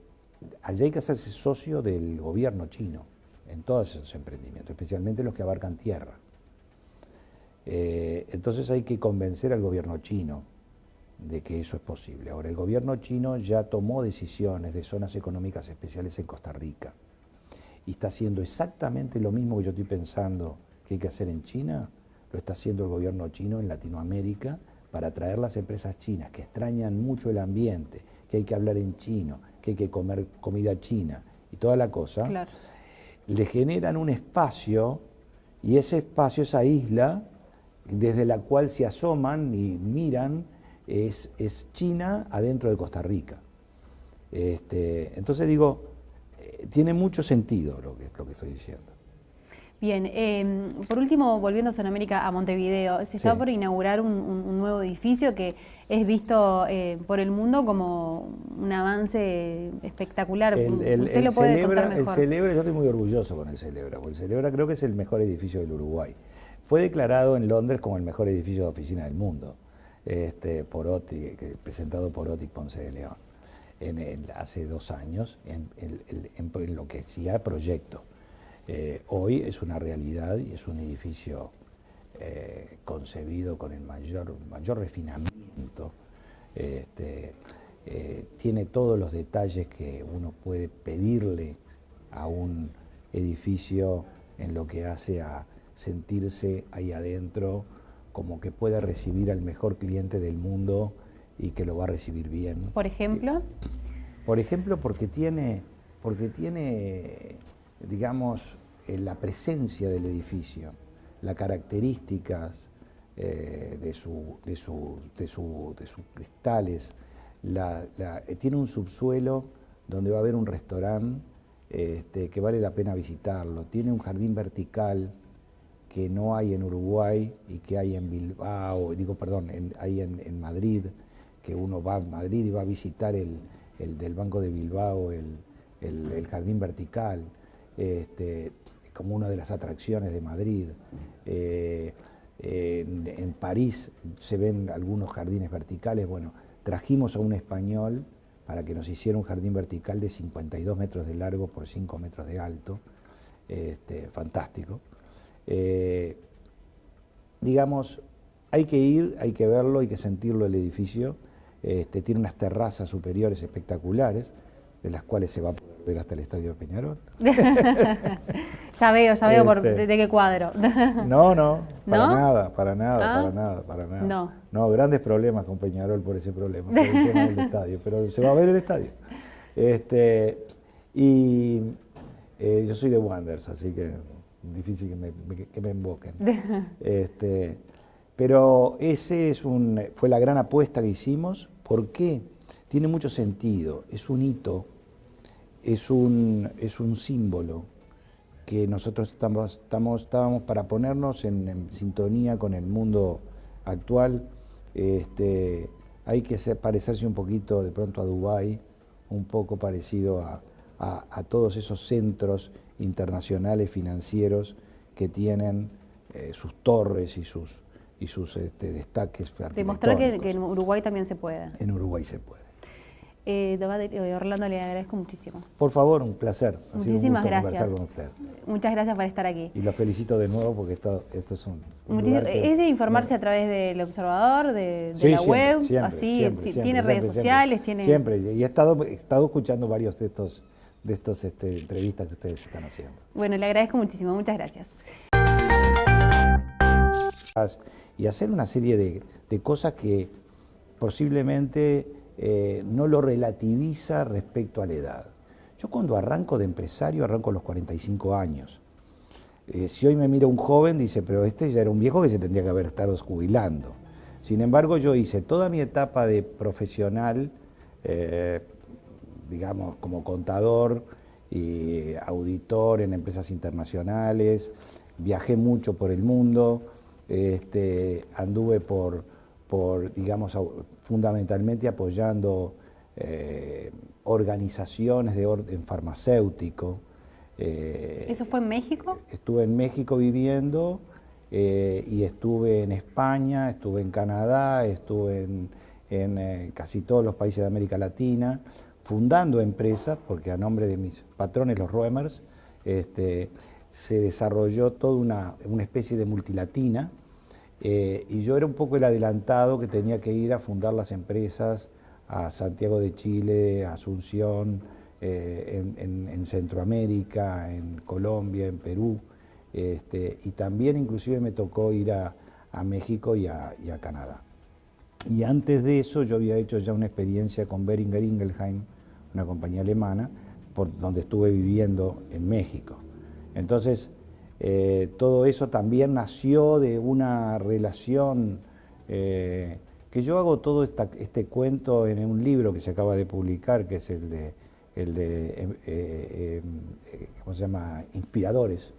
Speaker 4: allá hay que hacerse socio del gobierno chino en todos esos emprendimientos, especialmente los que abarcan tierra. Entonces hay que convencer al gobierno chino de que eso es posible. Ahora, el gobierno chino ya tomó decisiones de zonas económicas especiales en Costa Rica y está haciendo exactamente lo mismo que yo estoy pensando que hay que hacer en China, lo está haciendo el gobierno chino en Latinoamérica para atraer las empresas chinas que extrañan mucho el ambiente, que hay que hablar en chino, que hay que comer comida china y toda la cosa.
Speaker 1: Claro.
Speaker 4: Le generan un espacio y ese espacio, esa isla, desde la cual se asoman y miran, es China adentro de Costa Rica. Entonces digo, tiene mucho sentido lo que estoy diciendo.
Speaker 1: Bien, por último, volviendo a Zona América, a Montevideo, se está por inaugurar un nuevo edificio que es visto por el mundo como un avance espectacular. ¿Usted lo puede contar mejor?
Speaker 4: El Celebra, yo estoy muy orgulloso con el Celebra, porque el Celebra creo que es el mejor edificio del Uruguay. Fue declarado en Londres como el mejor edificio de oficina del mundo, presentado por Oti Ponce de León, hace 2 años, en lo que decía proyecto. Hoy es una realidad y es un edificio concebido con el mayor refinamiento. Tiene todos los detalles que uno puede pedirle a un edificio en lo que hace a sentirse ahí adentro como que pueda recibir al mejor cliente del mundo y que lo va a recibir bien.
Speaker 1: ¿Por ejemplo?
Speaker 4: Por ejemplo, porque tiene, digamos, la presencia del edificio, las características de sus cristales, tiene un subsuelo donde va a haber un restaurante que vale la pena visitarlo, tiene un jardín vertical que no hay en Uruguay y que hay en Bilbao, hay en Madrid, que uno va a Madrid y va a visitar el del Banco de Bilbao, el jardín vertical. como una de las atracciones de Madrid. En París se ven algunos jardines verticales. Bueno, trajimos a un español para que nos hiciera un jardín vertical de 52 metros de largo por 5 metros de alto. Fantástico. Digamos, hay que ir, hay que verlo, hay que sentirlo el edificio. Tiene unas terrazas superiores espectaculares, de las cuales se va a poder ver hasta el Estadio de Peñarol.
Speaker 1: Ya veo de qué cuadro.
Speaker 4: No, para
Speaker 1: ¿No?
Speaker 4: nada, para
Speaker 1: ¿Ah?
Speaker 4: nada. No, grandes problemas con Peñarol por ese problema, por el tema del estadio, pero se va a ver el estadio. Yo soy de Wanderers, así que difícil que me invoquen. Pero ese fue la gran apuesta que hicimos. ¿Por qué? Tiene mucho sentido, es un hito, es un símbolo que nosotros estábamos para ponernos en sintonía con el mundo actual. Hay que parecerse un poquito de pronto a Dubái, un poco parecido a todos esos centros internacionales financieros que tienen sus torres y sus destaques arquitectónicos.
Speaker 1: Demostrar que en Uruguay también se puede.
Speaker 4: En Uruguay se puede.
Speaker 1: Orlando, le agradezco muchísimo.
Speaker 4: Por favor, un placer. Ha sido un
Speaker 1: Muchísimas
Speaker 4: gusto
Speaker 1: gracias.
Speaker 4: conversar con usted.
Speaker 1: Muchas gracias por estar aquí.
Speaker 4: Y lo felicito de nuevo porque esto es un lugar
Speaker 1: Es de informarse a través del Observador, de
Speaker 4: Sí,
Speaker 1: la
Speaker 4: siempre,
Speaker 1: web,
Speaker 4: siempre,
Speaker 1: así,
Speaker 4: siempre,
Speaker 1: tiene redes sociales, tiene...
Speaker 4: Siempre, y he estado escuchando varios de estos entrevistas que ustedes están haciendo.
Speaker 1: Bueno, le agradezco muchísimo, muchas gracias.
Speaker 4: Y hacer una serie de cosas que posiblemente no lo relativiza respecto a la edad. Yo cuando arranco de empresario, arranco a los 45 años. Si hoy me mira un joven, dice, pero este ya era un viejo que se tendría que haber estado jubilando. Sin embargo, yo hice toda mi etapa de profesional, digamos, como contador y auditor en empresas internacionales, viajé mucho por el mundo, anduve digamos, fundamentalmente apoyando organizaciones de orden farmacéutico.
Speaker 1: ¿Eso fue en México?
Speaker 4: Estuve en México viviendo y estuve en España, estuve en Canadá, estuve en casi todos los países de América Latina, fundando empresas, porque a nombre de mis patrones, los Roemers, se desarrolló toda una especie de multilatina. Y yo era un poco el adelantado que tenía que ir a fundar las empresas a Santiago de Chile, a Asunción, en Centroamérica, en Colombia, en Perú, y también inclusive me tocó ir a México y a Canadá. Y antes de eso yo había hecho ya una experiencia con Boehringer Ingelheim, una compañía alemana, por donde estuve viviendo en México. Entonces, todo eso también nació de una relación que yo hago todo este cuento en un libro que se acaba de publicar, que es el de ¿cómo se llama? Inspiradores,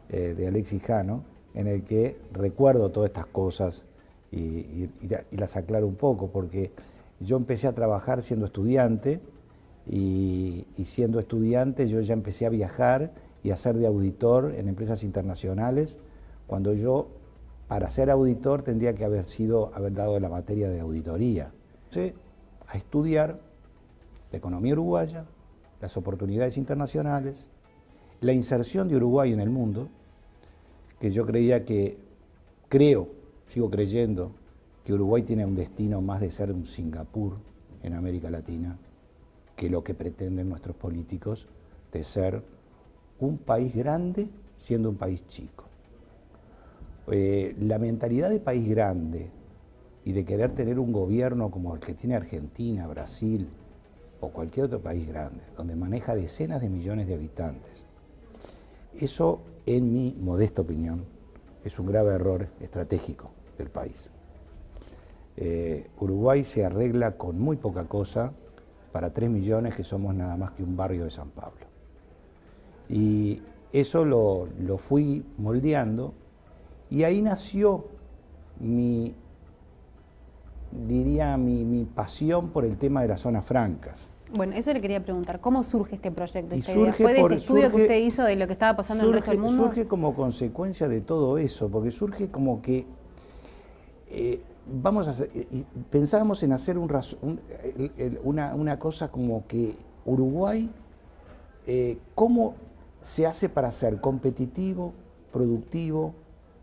Speaker 4: de Alexis Jano, en el que recuerdo todas estas cosas y las aclaro un poco, porque yo empecé a trabajar siendo estudiante y siendo estudiante yo ya empecé a viajar y a ser de auditor en empresas internacionales, cuando yo, para ser auditor, tendría que haber dado la materia de auditoría. Empecé a estudiar la economía uruguaya, las oportunidades internacionales, la inserción de Uruguay en el mundo, que yo sigo creyendo que Uruguay tiene un destino más de ser un Singapur en América Latina, que lo que pretenden nuestros políticos de ser un país grande siendo un país chico. La mentalidad de país grande y de querer tener un gobierno como el que tiene Argentina, Brasil o cualquier otro país grande, donde maneja decenas de millones de habitantes, eso, en mi modesta opinión, es un grave error estratégico del país. Uruguay se arregla con muy poca cosa para 3 millones que somos nada más que un barrio de San Pablo. Y eso lo fui moldeando y ahí nació mi pasión por el tema de las zonas francas.
Speaker 1: Bueno, eso le quería preguntar, ¿cómo surge este proyecto,
Speaker 4: Y
Speaker 1: esta idea? ¿Fue de ese estudio que usted hizo de lo que estaba pasando en el resto del mundo?
Speaker 4: Surge como consecuencia de todo eso, porque surge como que pensábamos en hacer una cosa como que Uruguay, ¿cómo se hace para ser competitivo, productivo,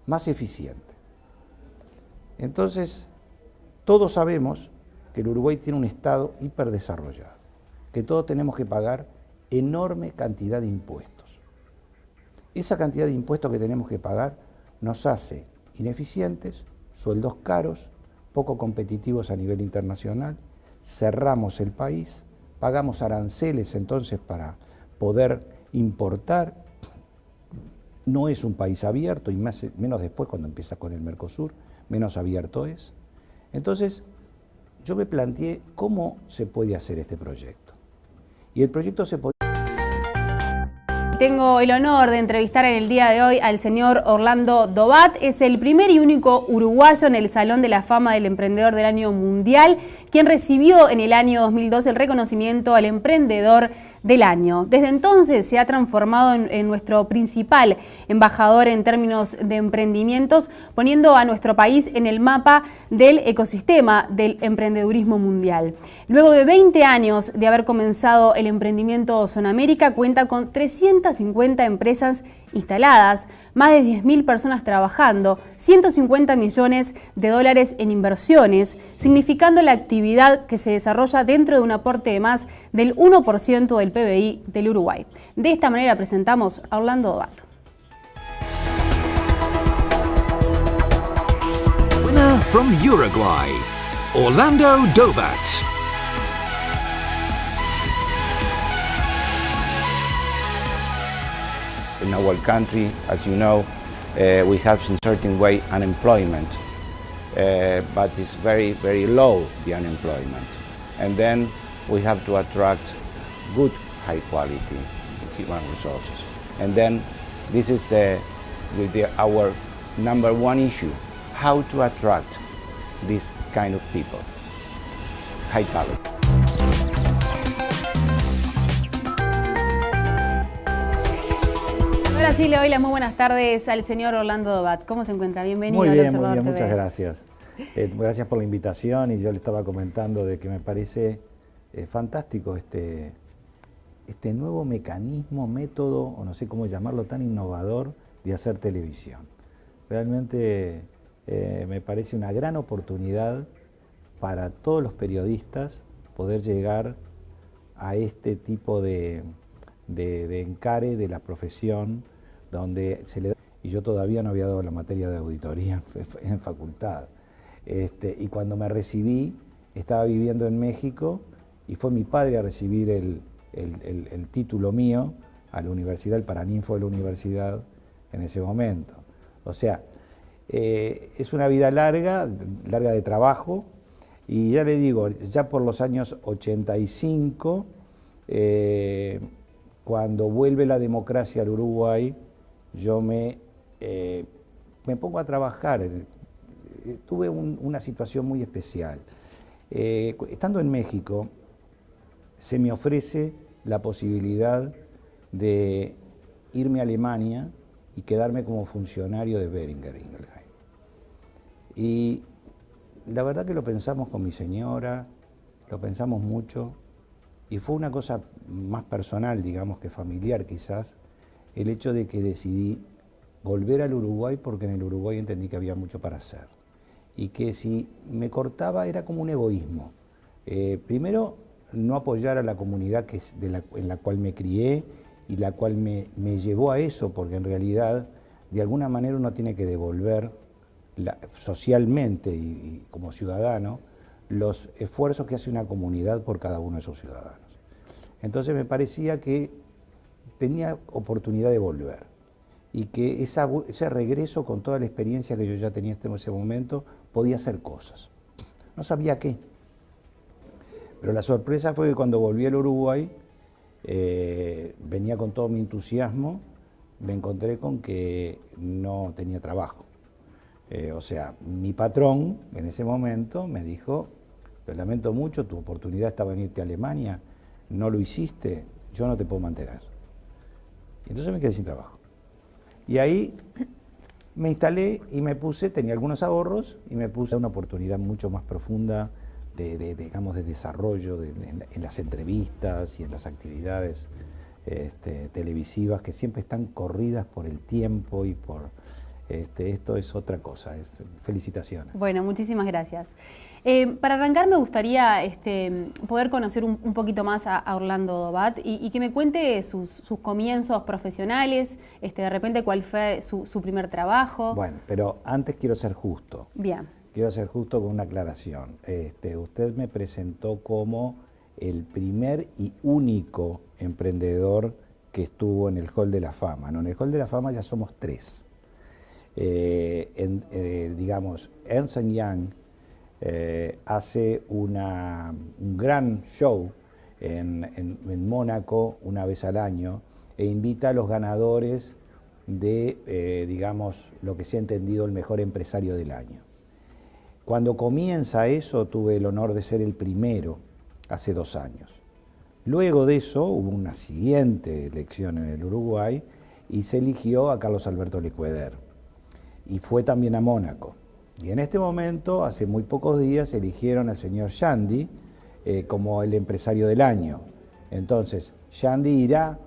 Speaker 4: más eficiente? Entonces, todos sabemos que el Uruguay tiene un Estado hiperdesarrollado, que todos tenemos que pagar enorme cantidad de impuestos. Esa cantidad de impuestos que tenemos que pagar nos hace ineficientes, sueldos caros, poco competitivos a nivel internacional, cerramos el país, pagamos aranceles entonces para poder importar. No es un país abierto, y menos después cuando empieza con el Mercosur, menos abierto es. Entonces, yo me planteé cómo se puede hacer este proyecto. Y el proyecto se puede...
Speaker 1: Tengo el honor de entrevistar en el día de hoy al señor Orlando Dobat. Es el primer y único uruguayo en el Salón de la Fama del Emprendedor del Año Mundial, quien recibió en el año 2012 el reconocimiento al Emprendedor del Año. Desde entonces se ha transformado en nuestro principal embajador en términos de emprendimientos, poniendo a nuestro país en el mapa del ecosistema del emprendedurismo mundial. Luego de 20 años de haber comenzado el emprendimiento Sonamérica, cuenta con 350 empresas instaladas, más de 10.000 personas trabajando, 150 millones de dólares en inversiones, significando la actividad que se desarrolla dentro de un aporte de más del 1% del PBI del Uruguay. De esta manera presentamos a Orlando Dobat.
Speaker 2: Winner from Uruguay, Orlando Dobat.
Speaker 3: In our country, as you know, we have in certain way unemployment, but it's very, very low, the unemployment. And then we have to attract good, high quality human resources. And then this is our number one issue, how to attract this kind of people, high quality.
Speaker 1: Ahora sí le doy las muy buenas tardes al señor Orlando Dobat. ¿Cómo se encuentra? Bienvenido
Speaker 4: Muy
Speaker 1: al
Speaker 4: bien,
Speaker 1: Observador TV.
Speaker 4: muchas gracias. Gracias por la invitación, y yo le estaba comentando de que me parece fantástico este nuevo mecanismo, método, o no sé cómo llamarlo, tan innovador de hacer televisión. Realmente me parece una gran oportunidad para todos los periodistas poder llegar a este tipo de encare de la profesión, donde se le da, y yo todavía no había dado la materia de auditoría en facultad. Y cuando me recibí, estaba viviendo en México, y fue mi padre a recibir el título mío a la universidad, el paraninfo de la universidad en ese momento. O sea, es una vida larga de trabajo, y ya le digo, ya por los años 85, cuando vuelve la democracia al Uruguay, yo me pongo a trabajar. Tuve una situación muy especial. Estando en México, se me ofrece la posibilidad de irme a Alemania y quedarme como funcionario de Boehringer Ingelheim. Y la verdad que lo pensamos con mi señora, lo pensamos mucho, y fue una cosa más personal, digamos, que familiar quizás, el hecho de que decidí volver al Uruguay, porque en el Uruguay entendí que había mucho para hacer. Y que si me cortaba era como un egoísmo. Primero, no apoyar a la comunidad en la cual me crié y la cual me llevó a eso, porque en realidad, de alguna manera, uno tiene que devolver socialmente y como ciudadano los esfuerzos que hace una comunidad por cada uno de sus ciudadanos. Entonces me parecía que tenía oportunidad de volver, y que ese regreso, con toda la experiencia que yo ya tenía en ese momento, podía hacer cosas. No sabía qué. Pero la sorpresa fue que cuando volví al Uruguay, venía con todo mi entusiasmo, me encontré con que no tenía trabajo. O sea, mi patrón en ese momento me dijo: lo lamento mucho, tu oportunidad estaba en irte a Alemania, no lo hiciste, yo no te puedo mantener. Y entonces me quedé sin trabajo. Y ahí me instalé y me puse, tenía algunos ahorros, y me puse una oportunidad mucho más profunda digamos, de desarrollo en las entrevistas y en las actividades televisivas que siempre están corridas por el tiempo y por... esto es otra cosa, felicitaciones.
Speaker 1: Bueno, muchísimas gracias. Para arrancar me gustaría poder conocer un poquito más a Orlando Dobat y que me cuente sus comienzos profesionales, de repente cuál fue su primer trabajo.
Speaker 4: Bueno, pero antes quiero ser justo.
Speaker 1: Bien.
Speaker 4: Quiero ser justo con una aclaración. Usted me presentó como el primer y único emprendedor que estuvo en el Hall de la Fama. No, en el Hall de la Fama ya somos 3. Digamos, Ernst Young hace un gran show en Mónaco una vez al año e invita a los ganadores de, digamos, lo que se ha entendido el mejor empresario del año. Cuando comienza eso, tuve el honor de ser el primero hace 2 años. Luego de eso hubo una siguiente elección en el Uruguay y se eligió a Carlos Alberto Lecueder. Y fue también a Mónaco. Y en este momento, hace muy pocos días, eligieron al señor Shandy como el empresario del año. Entonces, Shandy irá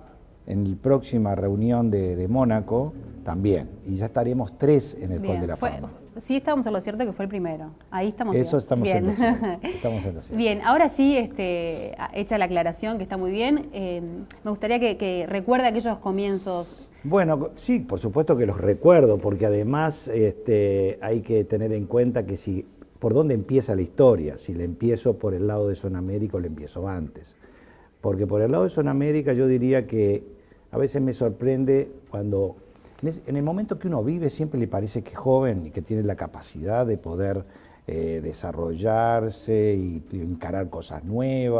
Speaker 4: en la próxima reunión de Mónaco también. Y ya estaremos 3 en el Hall de la Fama.
Speaker 1: Sí, estamos en lo cierto que fue el primero. Ahí estamos bien.
Speaker 4: Eso estamos en lo cierto. Estamos en lo cierto.
Speaker 1: Bien, ahora sí, hecha la aclaración, que está muy bien, me gustaría que recuerde aquellos comienzos.
Speaker 4: Bueno, sí, por supuesto que los recuerdo, porque además hay que tener en cuenta que por dónde empieza la historia, si le empiezo por el lado de Sonamérica o le empiezo antes. Porque por el lado de Sonamérica yo diría que a veces me sorprende cuando... En el momento que uno vive siempre le parece que es joven y que tiene la capacidad de poder desarrollarse y encarar cosas nuevas.